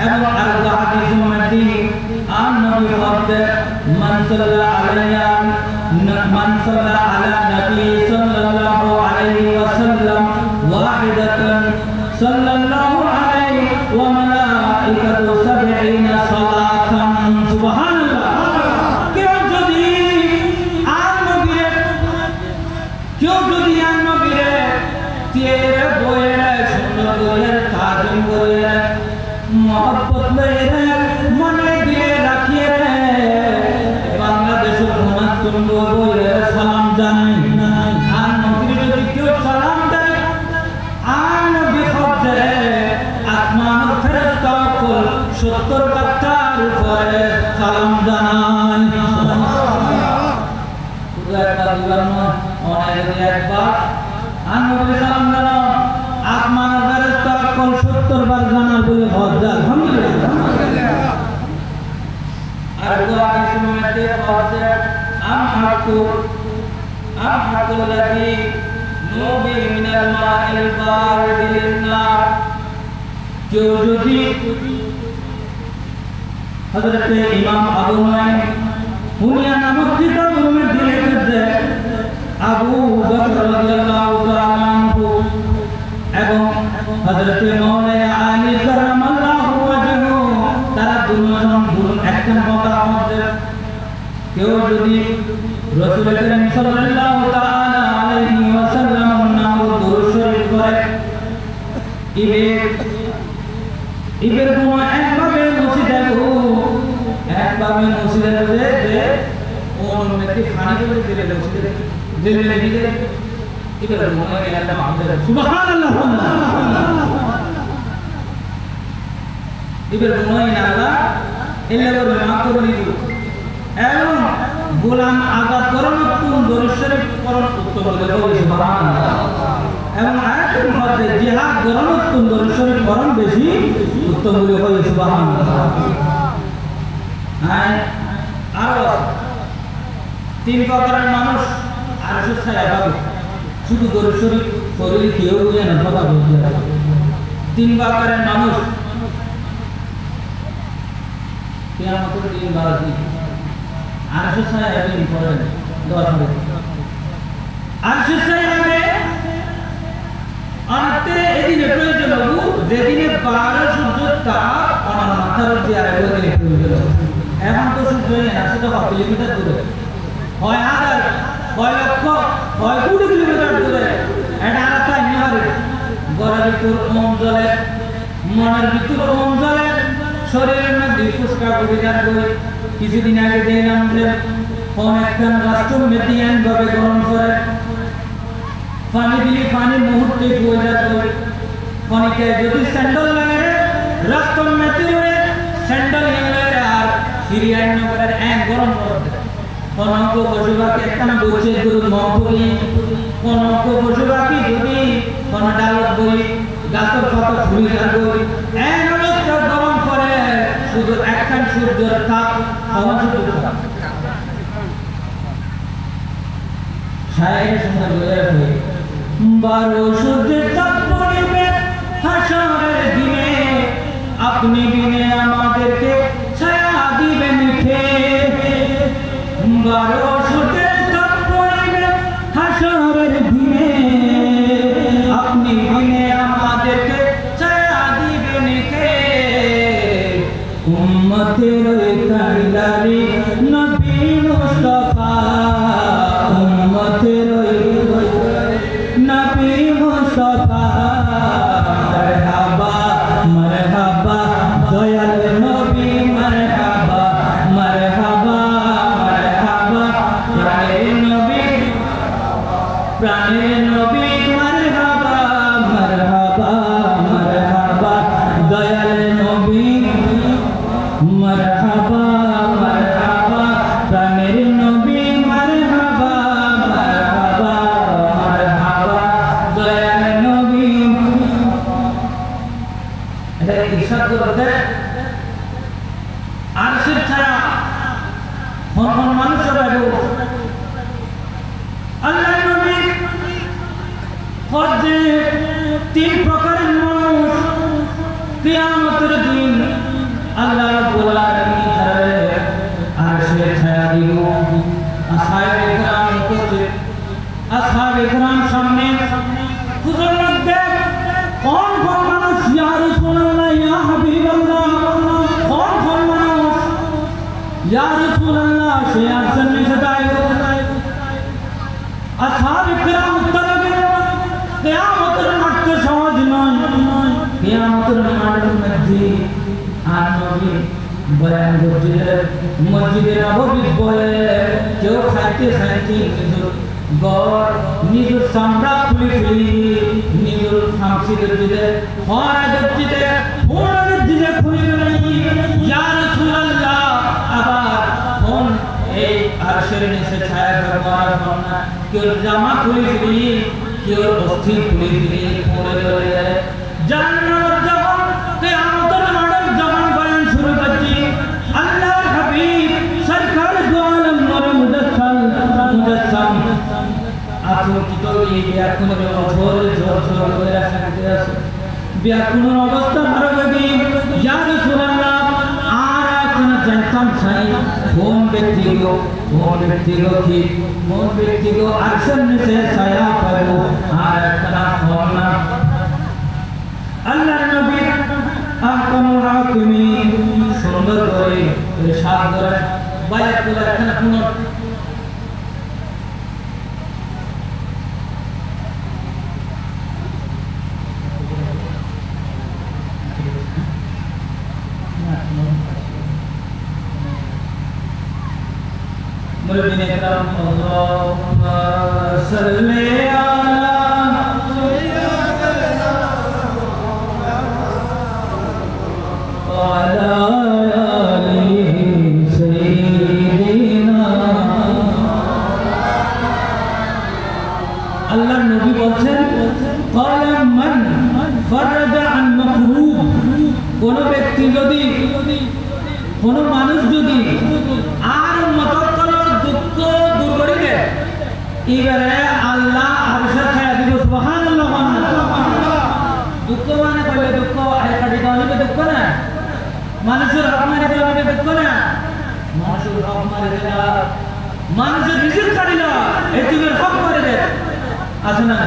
এবং আর হাদিস মধ্যে আন নবী বলতে মান সাল্লা আলা নবী সাল্লাল্লাহু আলাইহি ওয়াসাল্লাম ওয়াহিদাতান সাল্লাল্লাহু আলাইহি ওয়া মালাইকাতু 70 সালাতান সুবহানাল্লাহ কেউ যদি আন নবীরে তেরে বইরে সুন্দর করে তাজিম করে मोहब्बत ले मने दिले राखिए बांग्लादेश घुमा तुम लोगों ये सलाम जानाई आन नबी जो क्यों सलाम दे आन नबी खुद दे आसमान फरिश्ता को 70 पत्थर ऊपर सलाम जानाई पूरा दिवान ओने एक बार आन नबी सलाम जाना आसमान फरिश्ता को 70 बार जाना बोले আলহামদুলিল্লাহ আর দোয়া ইসমাতে বলতে আমহাকুল্লাযী নবী মিনাল মাইল বারিদিন নার কেউ যদি হযরত ইমাম আবু নুআইম হুনিয়া নামক কিতাবের মধ্যে লিখেছে আবু বকর রাদিয়াল্লাহু তাআলা আনহু এবং হযরত মাওলানা আলী কারামাল্লাহু ওয়াজহু তারা দুজন একজন কথা মধ্যে কেউ যদি রাসূল করিম সাল্লাল্লাহু তাআলা আলাইহি ওয়াসাল্লাম নাম দরুদ শরীফ পড়ে ইবের কোন একভাবে মসজিদে যে ওন মেতে খানি করে দিলে মসজিদে দিলে দিলে ইবের মনে গেল আল্লাহ সুবহানাল্লাহ ইবের মনে না এলাকার মা করে দিল এবং গোলাম আজাদ করণ তুম দরুদ শরীফ করণ উত্তম বলে সুবহানাল্লাহ এবং আয়াতের মধ্যে জিহাদ করণ তুম দরুদ শরীফ করণ বেশি উত্তম বলে সুবহানাল্লাহ আর তিন প্রকারের মানুষ আর শুধু দরুদ শরীফ পড়লে কেউ বুঝে না কথা বলতে তিন প্রকারের মানুষ কিয়ামতের দিন বাজি আরশের ছায়া দিন পড়েন দোয়া করে আরশের ছায়া হবে আনতে এদিনে প্রয়োজন হবু যেদিনে 12 সূর্য তাপ আমার মাথার উপরে আইলো দিনে প্রয়োজন এখন তো সূর্য আছে তো 1 কিলোমিটার দূরে হয় হাজার হয় লক্ষ হয় কোটি কিলোমিটার দূরে এটা আলাদা নিহারে গড়ের ভিতর ওম জ্বলে মনের ভিতর ওম জ্বলে শরীরের মধ্যে ফুসকা পরিধান করে কিছুদিন আগে দেখলাম যে কোন একজন রাষ্ট্রমেটিয়ান ভাবে গ্রহণ করে পানি দিলে পানি মুহূর্তে ফুয়ে যাবে খনিকে যদি স্যান্ডেল লাগে রাষ্ট্রমেটি হয়ে স্যান্ডেল লাগে আর সিরিয়ান নগরের এক গরম করতে কোনক পশুপাখি একটা বসে গুরু মহবুবি কোনক পশুপাখি যদি কোন ডালত বই গাছের পাতা ফুলি যাবে এক অবস্থা গরম করে শুধু একখান সূর্যের তাপ অবশ্যই তাপ ছায়ের সময় বলে রাখবে 12 সূর্যের তাপ পড়বে হাসরের দিনে আপনি বিনে আমাদেরকে ছায়া দিবেন কে 12 সূর্যের তাপ পড়বে হাসরের দিনে আপনি বিনে আমাদেরকে ছায়া দিবেন কে উম্মতের কান্ডারি নবী মুস্তাফা উম্মতের নবী মুস্তাফা মারহাবা মারহাবা দয়াল নবী মারহাবা মারহাবা মারহাবা প্রাণের নবী মারহাবা মারহাবা মারহাবা দয়াল নবী মারহাবা মারহাবা প্রাণের নবী মারহাবা মারহাবা মারহাবা দয়াল নবী এটা ইরশাদ করতে আরশের ছায়া কোন মানুষ পাবে আল্লাহর নবী যে 3 প্রকারের মানুষ কিয়ামতের দিন আল্লাহ রাব্বুল আলামিন ধরে আরশের ছায়া দিব আসহাবে کرام উপস্থিত আসহাবে کرام সামনে হুজুর মধ্যে কোন কোন মানুষ ইয়া রাসূলুল্লাহ ইয়া হাবিবাল্লাহ কোন কোন মানুষ ইয়া রাসূলুল্লাহ সে আরশের নিচে দাঁড়িয়ে আসহাবে کرام উত্তর দিলেন কিয়ামতের মাঠ তো সহজ নয় কিয়ামতের মাঠের মধ্যে আর নবী বয়ান করছিলেন মসজিদে নববী বলে কেউ খাইতে খাইতে গড় নিজের চামড়া খুলি নিজের খামসি দিতে হরা দিতে ফোড়া দিতে খুলি ইয়া রাসূলুল্লাহ আবার ফোন এই আরশের নিচে ছায়া ব্যবহার করুন না কেউ জামা খুলি কেউ অস্থি খুলি পরে ধরে জান্নাত যখন কিয়ামতের মাঠের যখন বয়ান শুরু করছি আল্লাহর হাবিব সরকার দু আলম নূর মুজাসসাম আতঙ্কিত এই ব্যাকুলের অঝোর ঝোর করে রাখতে আছে ব্যাকুলের অবস্থা ভালো লাগে ইয়া রাসূলুল্লাহ আর এখন জানতাম চাই কোন ব্যক্তিগো কি কোন ব্যক্তিগো আরশের নিচে ছায়া পাবো আর একটা ফোন না আল্লাহর নবী আহকামুল হাকিমিন সুন্দর করে ইরশাদ করেন বায়াত করে এখানে পুনঃ मुर्बिन करम अल्लाहुम्मा सल्ली अला আল্লাহর নবী বলেন ক্বালা মান ফারাজা আন মাকরুব কোন ব্যক্তি যদি কোন মানুষ যদি আর মতকলের দুঃখ দূর করে দেয় এবারে আল্লাহ আরশের ছায়া দিব সুবহানাল্লাহ দুঃখ মানে কইলে দুঃখ আর কাটি দাও দুঃখ না মানুষের হক মারি দিলা দেখো না মানুষের হক মারি দিলা মানুষের রিজিক কাটিলা এতিমের হক মারি দে আছে না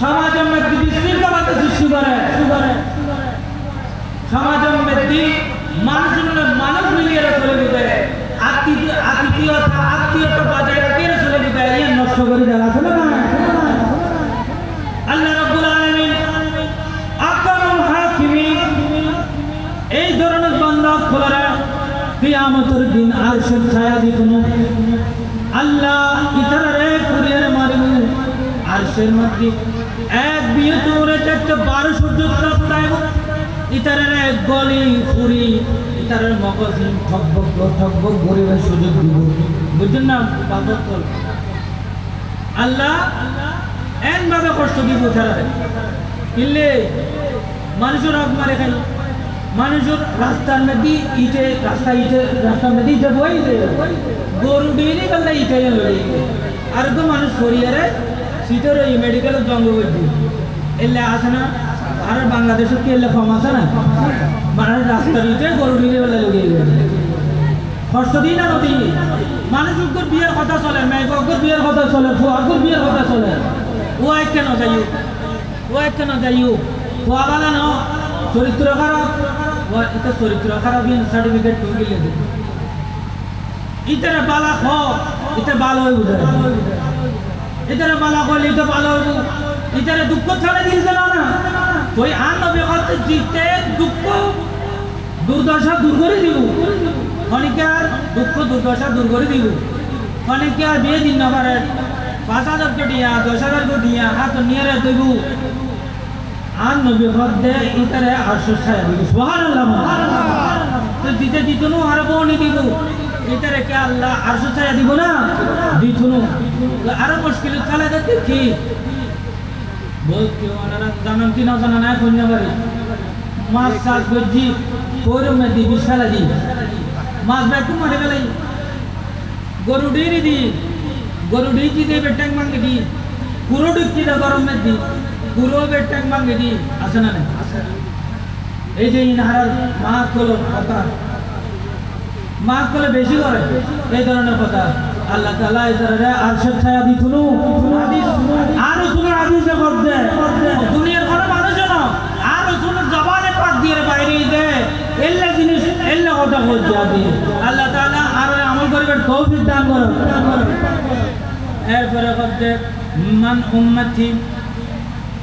সমাজের মধ্যে বিশৃঙ্খলতা সৃষ্টি করে সমাজের মধ্যে মানুষ মিলিয়ে চলে যেতে আত্মীয়তা বাজায় রাখে চলে যেতে ইয়ে নষ্ট করে দেওয়া আছে না আল্লাহ রাব্বুল আলামিন আকরামুল হাকিমিন এই ধরনের বান্দা খোলারা কিয়ামতের দিন আরশের ছায়া দিবেন আল্লাহ ইতারে কুরিয়ার মারিবু আরশের মধ্যে এক বিয়তরে চারটে 12 সূর্য তাপ ইতারে গলি ফুরি ইতারে মগজিন ঠকবক গরিবের সুযোগ দিব বুঝছেন না বাবত আল্লাহ এন ভাবে কষ্ট দিব তারা ইল্লে মানুষের হক মারে খাই মানুষের রাস্তার মধ্যে রাস্তার মধ্যে ইটে বই গরু ডিলি গেলে ইটে লড়ি আর তো মানুষ সরিয়ারে সিটের এই মেডিকেলের জঙ্গ বলছি এলে আসে না আর বাংলাদেশের কি এলে কম আছে না মানুষ রাস্তার ইটে গরু ডিলি বেলা লড়িয়ে গেছে কষ্ট দিই না নদী মানুষের বিয়ের কথা চলে মেয়েগর বিয়ের কথা চলে ফুয়াগর বিয়ের কথা চলে ও এক কেন যাইও ফুয়াবালা ন চরিত্র খারাপ এটা চরিত্র খারাপ সার্টিফিকেট তুলে দেবে ইতারে বালা খ এটা ভালো হইব ইতারে বালা কইলে এটা ভালো হইব ইতারে দুঃখ ছাড়া দিলছে না তুই আর নবে করতে জিতে দুঃখ দুর্দশা দূর করে দিব খনিকার দুঃখ দুর্দশা দূর করে দিব খনিকার বিয়ে দিন না পারে 5,000 কোটি 10,000 কোটি হাত নিয়ে দেব আর নবী হদে ইতারে আরশ ছায়া দিব সুবহানাল্লাহ তো দিতে দিতনো আর বনি দিব ইতারে কে আল্লাহ আরশ ছায়া দিব না দিতনো আর মুশকিল চলে যাচ্ছে কি বহুত কেউ আনারা জানেন কি না জানেন না কোন বাড়ি মাছ চাষ করছি কোরম দি বিশালা দি মাছ ব্যাকু মারে গেলাই গরু ডেরি দি গরু ডিকি দে বেটাং মাঙ্গে দি পুরো ডিকি দা গরম মে দি পুরো বেটাং মাঙ্গে দি আছে না এই যে ইনহার মা কল কথা মা কলে বেশি করে এই ধরনের কথা আল্লাহ তাআলা ইজারা আরশের ছায়া দিতুনু হাদিস আর রাসূলের হাদিসে করতে দুনিয়ার কোন মানুষ না আর রাসূলের জবানে পাক দিয়ে বাইরে দে এল্লা জিনিস এল্লা কথা বলতে আদি আল্লাহ তাআলা আর আমল করার তৌফিক দান করুন এরপরে করতে মান উম্মতি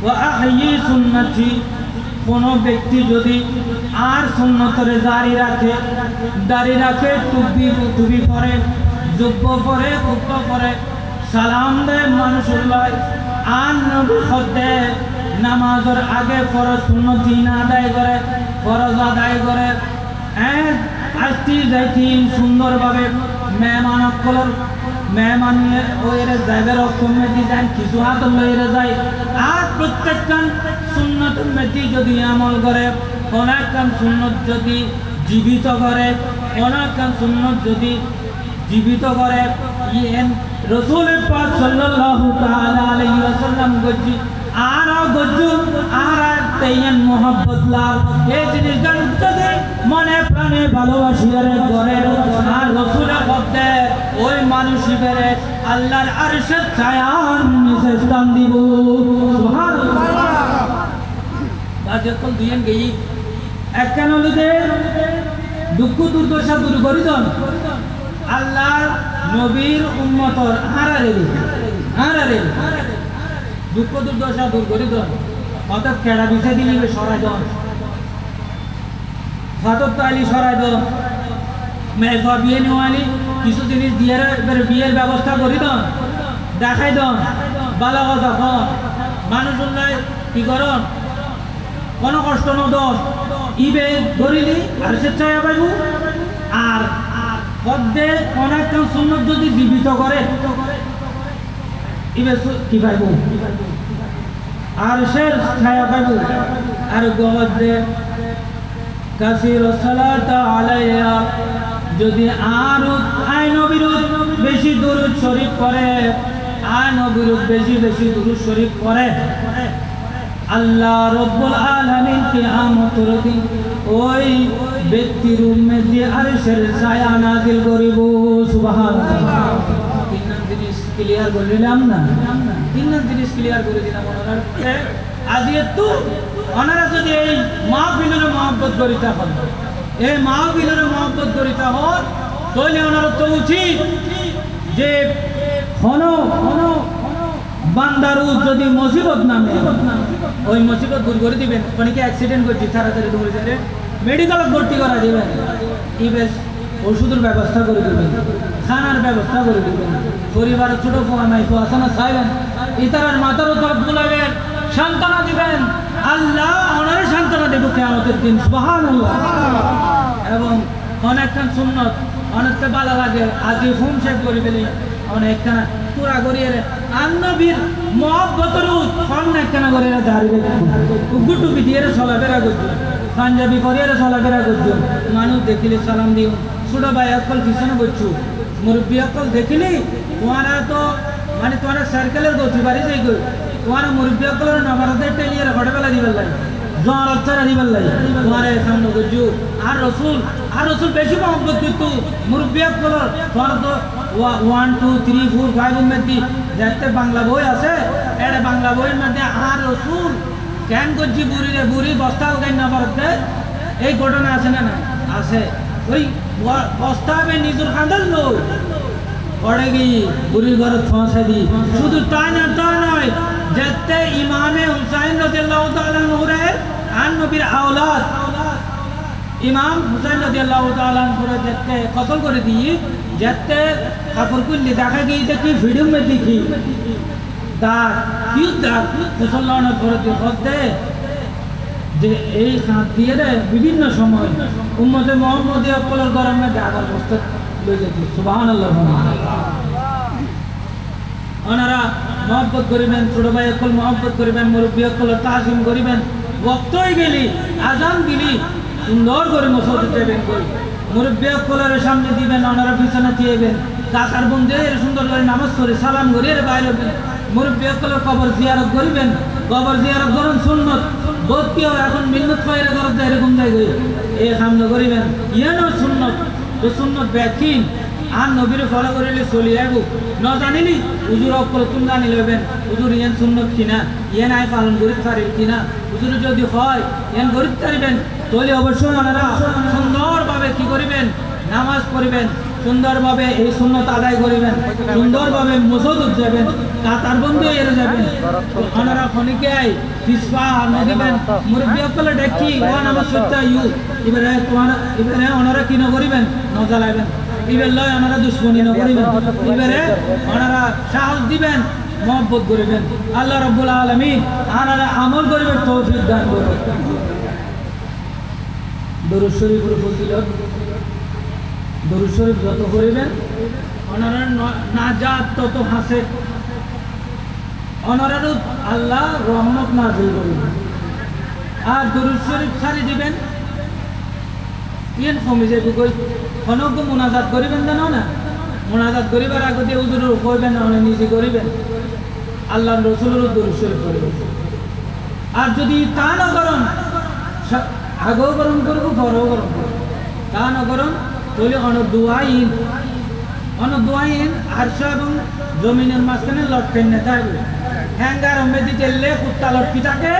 ওয়া আহয়ি সুন্নতি কোন ব্যক্তি যদি আর সুন্নতরে জারি রাখে দাড়ি রাখে টুপি পরে জুব্ব পরে কুপ্প পরে সালাম দেয় মানুষুল্লাহ আর নবী হদে নামাজের আগে ফরজ সুন্নত আদায় করে ফরজ আদায় করে আস্তি যাইতি সুন্দরভাবে মেহমান ওইরে যাইবার অক্ষমে দি যান কিছু হাত লইরে যায় আর প্রত্যেকটা সুন্নত মেতি যদি আমল করে অনেকক্ষণ সুন্নত যদি জীবিত করে অনেকক্ষণ সুন্নত যদি জীবিত করে ইয়েন রাসূল পাক সাল্লাল্লাহু তাআলা আলাইহি ওয়াসাল্লাম গজি আর গজু আর তেয়ন মোহাব্বত লাভ এই জিনিসটা যদি মনে প্রাণে ভালোবাসিয়ারে করে আর রাসূলের পথে ওই মানুষের আল্লাহর আরশের ছায়ার নিচে স্থান দিব সুবহানাল্লাহ বাজে কোন দিয়েন গই একখান হলিদে দুঃখ দুর্দশা দূর করে দেন আল্লাহর নবীর উম্মতর হারারে দুঃখ দুর্দশা দূর করে দেন অত কেড়া বিছে দিলি সরাই দেন ফাতর তালি সরাই দেন মেহফা বিয়ে নেওয়ালি কিছু জিনিস দিয়ে বিয়ের ব্যবস্থা করে দেন দেখাই দেন বালা কথা কন মানুষ কি করন কোনো কষ্ট নদন ইবে ধরিলি আর সে চাইয়া পাইব আর পদ্মে অনেকটা সুন্নত যদি জীবিত করে ইবে কি পাইব আর সে ছায়া পাইব আর গমদে কাসির সালাতা আলাইহা যদি আর আয় নবীর বেশি দুরূদ শরীফ পড়ে আয় নবীর বেশি দুরূদ শরীফ পড়ে আল্লাহ রব্বুল আলামিন কিয়ামতের দিন ওই ব্যক্তির উম্মতে আরশের ছায়া নাযিল করিব সুবহানাল্লাহ। তিন জিনিস ক্লিয়ার করে দিলাম না, তিন জিনিস ক্লিয়ার করে দিলাম। ওনারা আজ একটু ওনারা যদি এই মাহফিলের মহব্বত করিতে হন, এই মাহফিলের মহব্বত করিতে হন, তাহলে ওনারা তো উচিত যে বান্দার যদি মুসিবত নামে ওই মুসিবত দূর করে দিবেন। অনেকে অ্যাক্সিডেন্ট করছে, তাড়াতাড়ি দৌড়ে যায় মেডিকেলত ভর্তি করা দিবেন, এই বেশ ওষুধের ব্যবস্থা করে দেবেন, খানার ব্যবস্থা করে দেবেন, পরিবারের ছোট ফোয়া নাই ফোয়াশানা চাইবেন, ইতারার মাথারও তরফ বুলাবেন, সান্ত্বনা দিবেন। আল্লাহ ওনারে সান্ত্বনা দেব কিয়ামতের দিন সুবহানাল্লাহ। এবং অনেকখান সুন্নত অনেকটা ভালো লাগে, আজকে ফোন শেভ করে ফেলি অনেকখানা পুরা করিয়ে আন্নবীর মহব্বতের অনেকখানা করে দাঁড়িয়ে টুপি দিয়ে চলাফেরা করছো, পাঞ্জাবি করিয়ে চলাফেরা করছো, মানুষ দেখিলে সালাম দিও, ছোট ভাই অকল পিছনে করছো, মুরব্বী অকল দেখিলি তোমারা তো মানে তোমার সার্কেলের গতি বাড়ি যাই গই, তোমার মুরব্বী অকলের নবরাতের টেলিয়ে ঘটবেলা দিবার লাগে, জ্বর অচ্ছারা দিবার লাগে, তোমার সামনে করছো। আর রসুল বেশি মহব্বত কিন্তু মুরব্বী অকলের তোমার তো 1 2 3 4 5 মধ্যে যাতে বাংলা বই আছে, এটা বাংলা বইয়ের মধ্যে আর রসুল কেন করছি বুড়ি বস্তা গাই নবরাতে এই ঘটনা আছে না? না আছে। ওই বস্তা আমি নিজের কাঁদাল নই পড়ে গিয়ে বুড়ির ঘরে ফাঁসে দিই। শুধু তাই নয়, যাতে ইমামে হুসাইন রাদিয়াল্লাহু তাআলা নূরের আর নবীর আওলাদ ইমাম হুসাইন রাদিয়াল্লাহু তাআলা নূরে যাতে কতল করে দিয়ে যাতে কাপড় খুললে দেখা গিয়ে দেখি ভিডিও में দেখি দাগ কি দাগ মুসলমানের ঘরে দিয়ে যে এই হাত দিয়ে বিভিন্ন সময় উম্মতে মুহাম্মদিয়া কলর গরমে দাগার বস্তা লই যেত সুবহানাল্লাহ। ওনারা মহব্বত করিবেন, ছোট ভাই অকল মহব্বত করিবেন, মুরব্বী অকল তাজিম করিবেন। ওয়াক্ত হয়ে গেলি আজান দিলি সুন্দর করে মসজিদে যাবেন করি, মুরব্বী অকলের সামনে দিবেন, ওনারা পিছনে দিয়েবেন, কাকার বন্ধে সুন্দর করে নামাজ পড়ে সালাম করিয়ে বাইরে হবেন। মুরব্বী অকলের কবর জিয়ারত করিবেন, কবর জিয়ারত করেন সুন্নত বোধ কি হয় এখন মিন্নত পাইরে করতে এরকম জায়গায় এই সামনে করিবেন, ইয়ানো সুন্নত তো সুন্নত ব্যাখ্যিন আর নবীর ফলো করিলে চলি আইব ন জানিলি হুজুর অকল তুমি জানি লইবেন হুজুর ইয়ান সুন্নত কিনা, ইয়ান আই পালন করিতে পারিল কিনা, হুজুর যদি হয় ইয়ান করিতে পারিবেন, তাহলে অবশ্যই ওনারা সুন্দরভাবে কি করিবেন নামাজ পড়িবেন, সুন্দরভাবে এই সুন্নত আদায় করিবেন, সুন্দরভাবে মসজিদ যাবেন, কাতার বন্ধু এর যাবেন। ওনারা ফনিকে আই ফিসপা নদিবেন, মুরব্বী অকল দেখি ও নামাজ পড়তে ইউ এবারে তোমার এবারে ওনারা কি না করিবেন ন জ্বালাইবেন, এবার লয় ওনারা দুশ্মনী ন করিবেন, এবারে ওনারা সাহস দিবেন, মহব্বত করিবেন। আল্লাহ রাব্বুল আলামিন ওনারা আমল করিবেন তৌফিক দান করুন। দরুদ শরীফের ফজিলত দরুদ শরীফ যত করিবেন ওনারা নাজাত তত হাসে, ওনারারও আল্লাহ রহমত নাযিল করিবেন। আর দরুদ শরীফ ছাড়ি দিবেন ইয়ান কমে যাইব কই অনগ্য মুনাজাত করিবেন জানো না, মুনাজাত করিবার আগে দিয়ে হুজুরের কইবেন না নিজে করিবেন, আল্লাহর রাসূলের দরুদ শরীফ পড়বেন। আর যদি তা না করেন আগেও গরম করবো পরেও গরম করবো, তা না করেন তাহলে অনদুয়াইন আরশ এবং জমিনের মাঝখানে লটকেন না থাকবে, হ্যাঙ্গার মেদি তেললে কুত্তা লটকি থাকে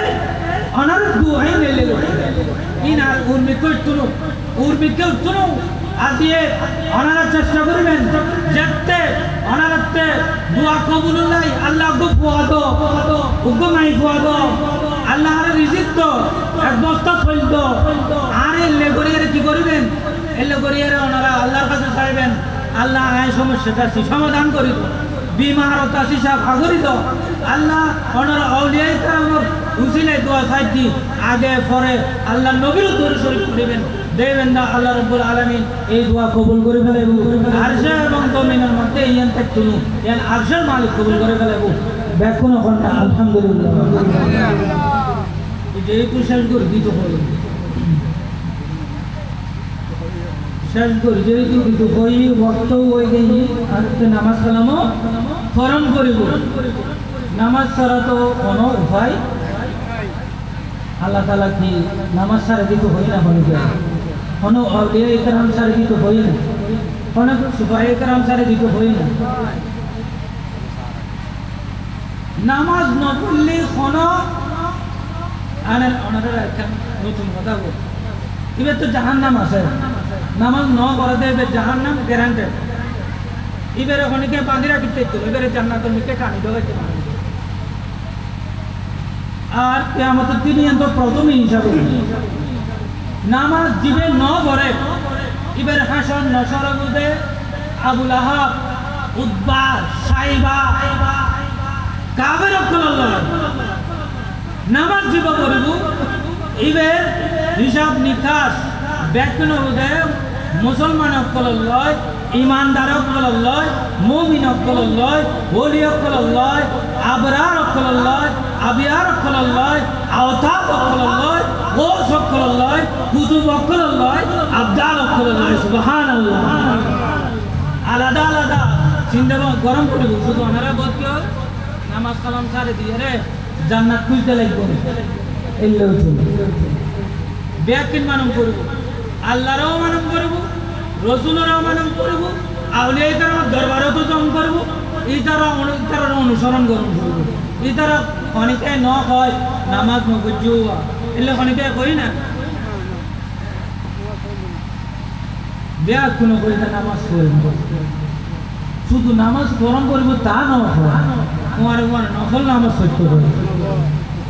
অনার দুয়াইন এলে ইন আর উর্মিকে উঠতুন আজিয়ে ওনারা চেষ্টা করবেন যাতে ওনারাতে দোয়া কবুল নাই, আল্লাহ গো ফুয়াদ উগ্র মাই ফুয়াদ আল্লাহর রিজিক তো এক বস্তা ফলদ আর এলে করিয়ে কি করবেন, এলে করিয়ে ওনারা আল্লাহর কাছে চাইবেন, আল্লাহ এই সমস্যাটা সমাধান করি তো, বিমারতা সিসা ভাগরি তো আল্লাহ ওনারা আউলিয়ায়ে কেরামের উসিলায় দোয়া চাইছি আগে পরে আল্লাহ নবীর দরুদ শরীফ পড়বেন, দেবেন না আল্লাহ রাব্বুল আলামিন এই দোয়া কবুল করে ফেলাইব। আরশ এবং জমিনের মধ্যে ইয়ান থাকতুন ইয়ান আরশের মালিক কবুল করে ফেলাইব। ব্যাকুন কোন আলহামদুলিল্লাহ যেহেতু শেষ করে দিতে হবে, শেষ করে যেহেতু কিন্তু হই ভক্ত হয়ে গেই আর নামাজ কালামও ফরম করিব, নামাজ ছাড়া তো কোনো উপায় আল্লাহ তাআলা কি নামাজ সারে দিতে হই না হই যায় কোনো আউলিয়া ইকরাম সারে দিতে হই না কোনো সুফায়ে ইকরাম সারে দিতে হই না নামাজ না পড়লে কোনো আনে ওনারা একটা নতুন কথা বল এবার তো জাহান্নাম আছে নামাজ ন করে দেবে জাহান্নাম গ্যারান্টেড এবারে অনেকে বাঁধিরা কিনতে তো এবারে জান্নাতের মুখে টানি দেওয়া আর কিয়ামতের দিনে তো প্রথমে হিসাবে নামাজ দিবে ন করে এবারে হাসন নসর মধ্যে আবুল আহাব উতবা সাইবা কাবের অকল্লাহ নামাজ দিব করিব এবার হিসাব নিকাশ ব্যাকরণ মধ্যে মুসলমান অকল্লাহ ইমানদার অকল্লাহ মুমিন অকল্লাহ ওলি অকল্লাহ আবরার অকল্লাহ আবিয়ার অকল্লাহ আওতাব অকল্লাহ গোস অকল্লাহ কুতুব অকল্লাহ আবদাল অকল্লাহ সুবহানাল্লাহ আলাদা আলাদা চিন্তা গরম করিব শুধু ওনারা বলতে নামাজ কালাম সারে দিয়ে রে জান্নাত খুঁজতে লাগবে এলেও চলবে ব্যাকিন মানম করব আল্লাহরও মানম করব রসুলেরও মানম করব আউলিয়া ইকরামের দরবারেও তো জম করব ইতারা অনুসরণ করব ইতারা অনেকে ন হয় নামাজ নবজুয়া এলে অনেকে কই না ব্যাক কোনো কই না নামাজ পড়ব শুধু নামাজ গরম করব তা নয় তোমার নফল নামাজ সত্য করে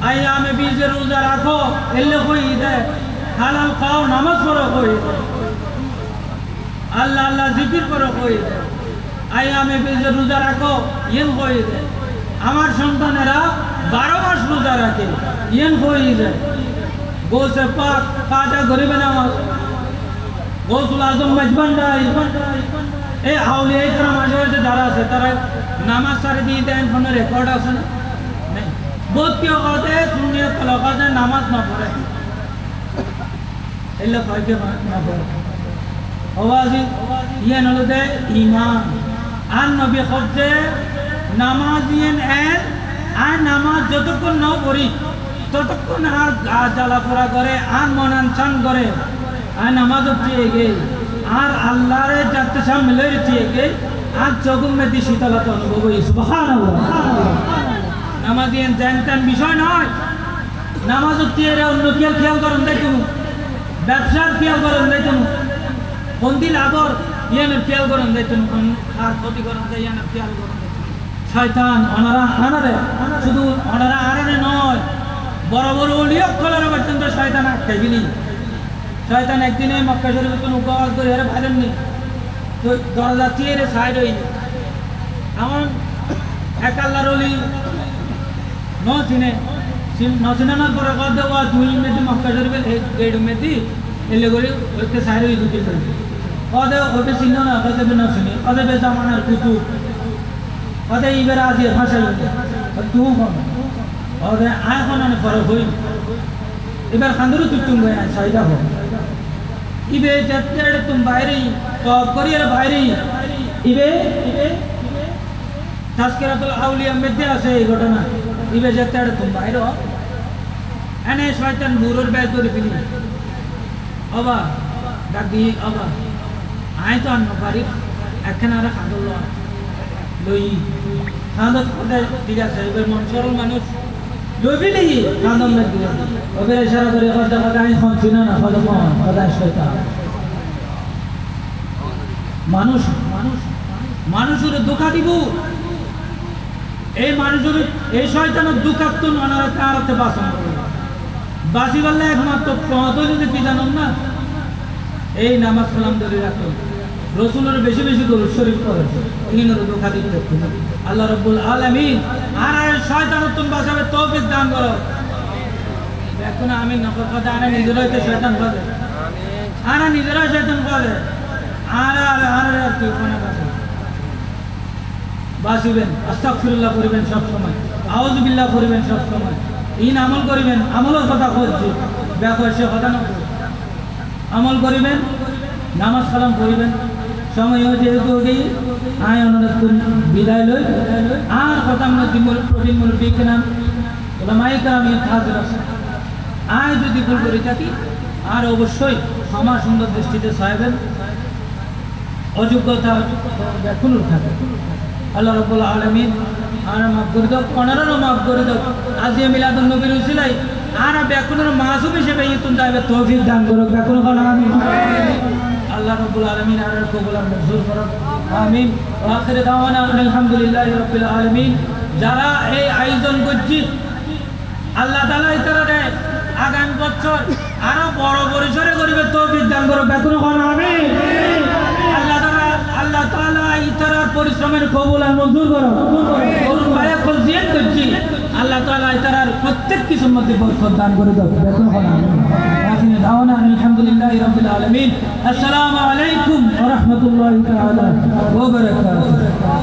আইয়ামে বীজের রোজা রাখো এলে কই দেয় হালাল খাও নামাজ পড়ো কই আল্লাহ আল্লাহ জিকির করো কই দেয় আইয়ামে বীজের রোজা রাখো ইয়েন কই দেয় আমার সন্তানেরা 12 মাস রোজা রাখে ইয়েন কই দেয় গোসে পাক কাজা গরিবে নামাজ গোসুল আজম মজবান্ডাই এই আউলিয়া ইকরাম আছে যারা আছে তারা নামাজ সারে দিয়ে দেন কোনো রেকর্ড আছে না নেই বহুত কেউ কথা শুনিয়ে কথা নামাজ না পড়ে এলে কয়কে না পড়ে আওয়াজি ইয়ে নলদে ঈমান আর নবী খবজে নামাজ ইয়েন এন আর নামাজ যতক্ষণ না পড়ি ততক্ষণ আর গা জ্বালা পোড়া করে আর মনান চান করে আর নামাজ চেয়ে গে আর আল্লাহরে যাতে সামনে চেয়ে গে আর চগুম মেদি শীতলতা অনুভব হই সুবহানাল্লাহ নামাজ ইয়েন জানতেন বিষয় নয় নামাজ চেয়ে অন্য খেয়াল করেন দেখুন ব্যবসার খেয়াল করেন দেখুন বন্দি লাগর ইয়ানের খেয়াল করেন দেখুন আর ক্ষতি করেন ইয়ানের খেয়াল করেন শয়তান ওনারা আনারে শুধু ওনারা আনারে নয় বড় বড় ওলিও খোলার পর্যন্ত শয়তান আটকে গেলি শয়তান একদিনে মক্কা শরীফে কোনো উপবাস করে এরা ভালেননি তো দরজা চেয়ে সাইড হইনি এমন এক আল্লাহর ওলি নচিনানোর পরে কর দেওয়া দুই মেদি মক্কা শরীফের গেট মেদি এলে করে ওইকে সাইড হয়ে দুটি করে কদে ওকে চিহ্ন না কদেবে না শুনি কদেবে জামানার কুতুব কদে ইবের আজিয়ে ভাষাই তুম কদে আয় কোনানে পরে হই এবার খান্দুরু তুম গয়া সাইডা হোক ইবে যাতে তুম বাইরে কব করিয়ার বাইরে ইবে তাজকিরাতুল আউলিয়া মধ্যে আছে এই ঘটনা ইবে যাতে তুম বাইরে এনে শয়তান বুরুর ব্যাগ করে ফেলি অবা ডাক দিয়ে অবা আয় তো আন্ন পারি একখানে আর খান্দল লই খান্দত কোথায় ঠিক আছে এবার মন সরল মানুষ লইবি নাকি খান্দন ব্যাগ দিয়ে ওদের ইশারা করে কথা কথা আমি শুনছি না কথা কথা শয়তান মানুষের ধোঁকা দিব এই মানুষের এই শয়তানের ধোঁকাতুন ওনারা কারতে বাসন বাসি বললে একমাত্র পদলিতে কি জানুন না এই নামাজ কালাম ধরে রাখুন রসুলের বেশি বেশি দরুদ শরীফ পড়েন ইনার ধোঁকা দিতে আল্লাহ রাব্বুল আলামিন আর শয়তানের তুম বাঁচাবে তৌফিক দান করো এখন আমি নকল কথা আনা নিজেরাই তো শয়তান করে আনা নিজেরাই শয়তান করে আর কি কোনা বাসে বাসিবেন আস্তাগফিরুল্লাহ করিবেন সব সময় আউযু বিল্লাহ করিবেন সব সময় ইন আমল করিবেন আমলের কথা বলছি ব্যাপার সে কথা না আমল করিবেন নামাজ কালাম করিবেন সময় যেহেতু গিয়ে আয় অনুরোধ বিদায় লই আর কথা প্রবীণ মুরব্বী নাম ওলামায়ে কেরাম হাজির আছে আয় যদি ভুল করে থাকি আর অবশ্যই আমার সুন্দর দৃষ্টিতে সাহেবেন অযোগ্যতা ব্যাকুল থাকে আল্লাহ রাব্বুল আলামিন আর মাফ করে দাও অনারও মাফ করে দাও আজ মিলাদুন নবীর উসিলাই আর ব্যাকুলের মাসুম হিসেবে ইতুন যাবে তৌফিক দান করুক ব্যাকুল কোন আমিন আল্লাহ রাব্বুল আলামিন আর কবুল আর মঞ্জুর করুক আমিন ওয়া আখির দাওয়ানা আলহামদুলিল্লাহি রাব্বিল আলামিন যারা এই আয়োজন করছি আল্লাহ তাআলা ইতারে আগামী বছর আরো বড় পরিসরে করিবে তৌফিক দান করুক ব্যাকুল কোন আমিন আল্লাহ তাআলা ইতারার পরিশ্রমের কবুল আর মঞ্জুর করো করুন ভাইয়া খুশিয়াত করছি আল্লাহ তাআলা ইতারার প্রত্যেক কিছুর মধ্যে বরকত দান করে দাও বেতন হয় আখির দাওয়ানা আলহামদুলিল্লাহি রাব্বিল আলামিন আসসালামু আলাইকুম ওয়া রাহমাতুল্লাহি তাআলা ওয়া বারাকাতুহু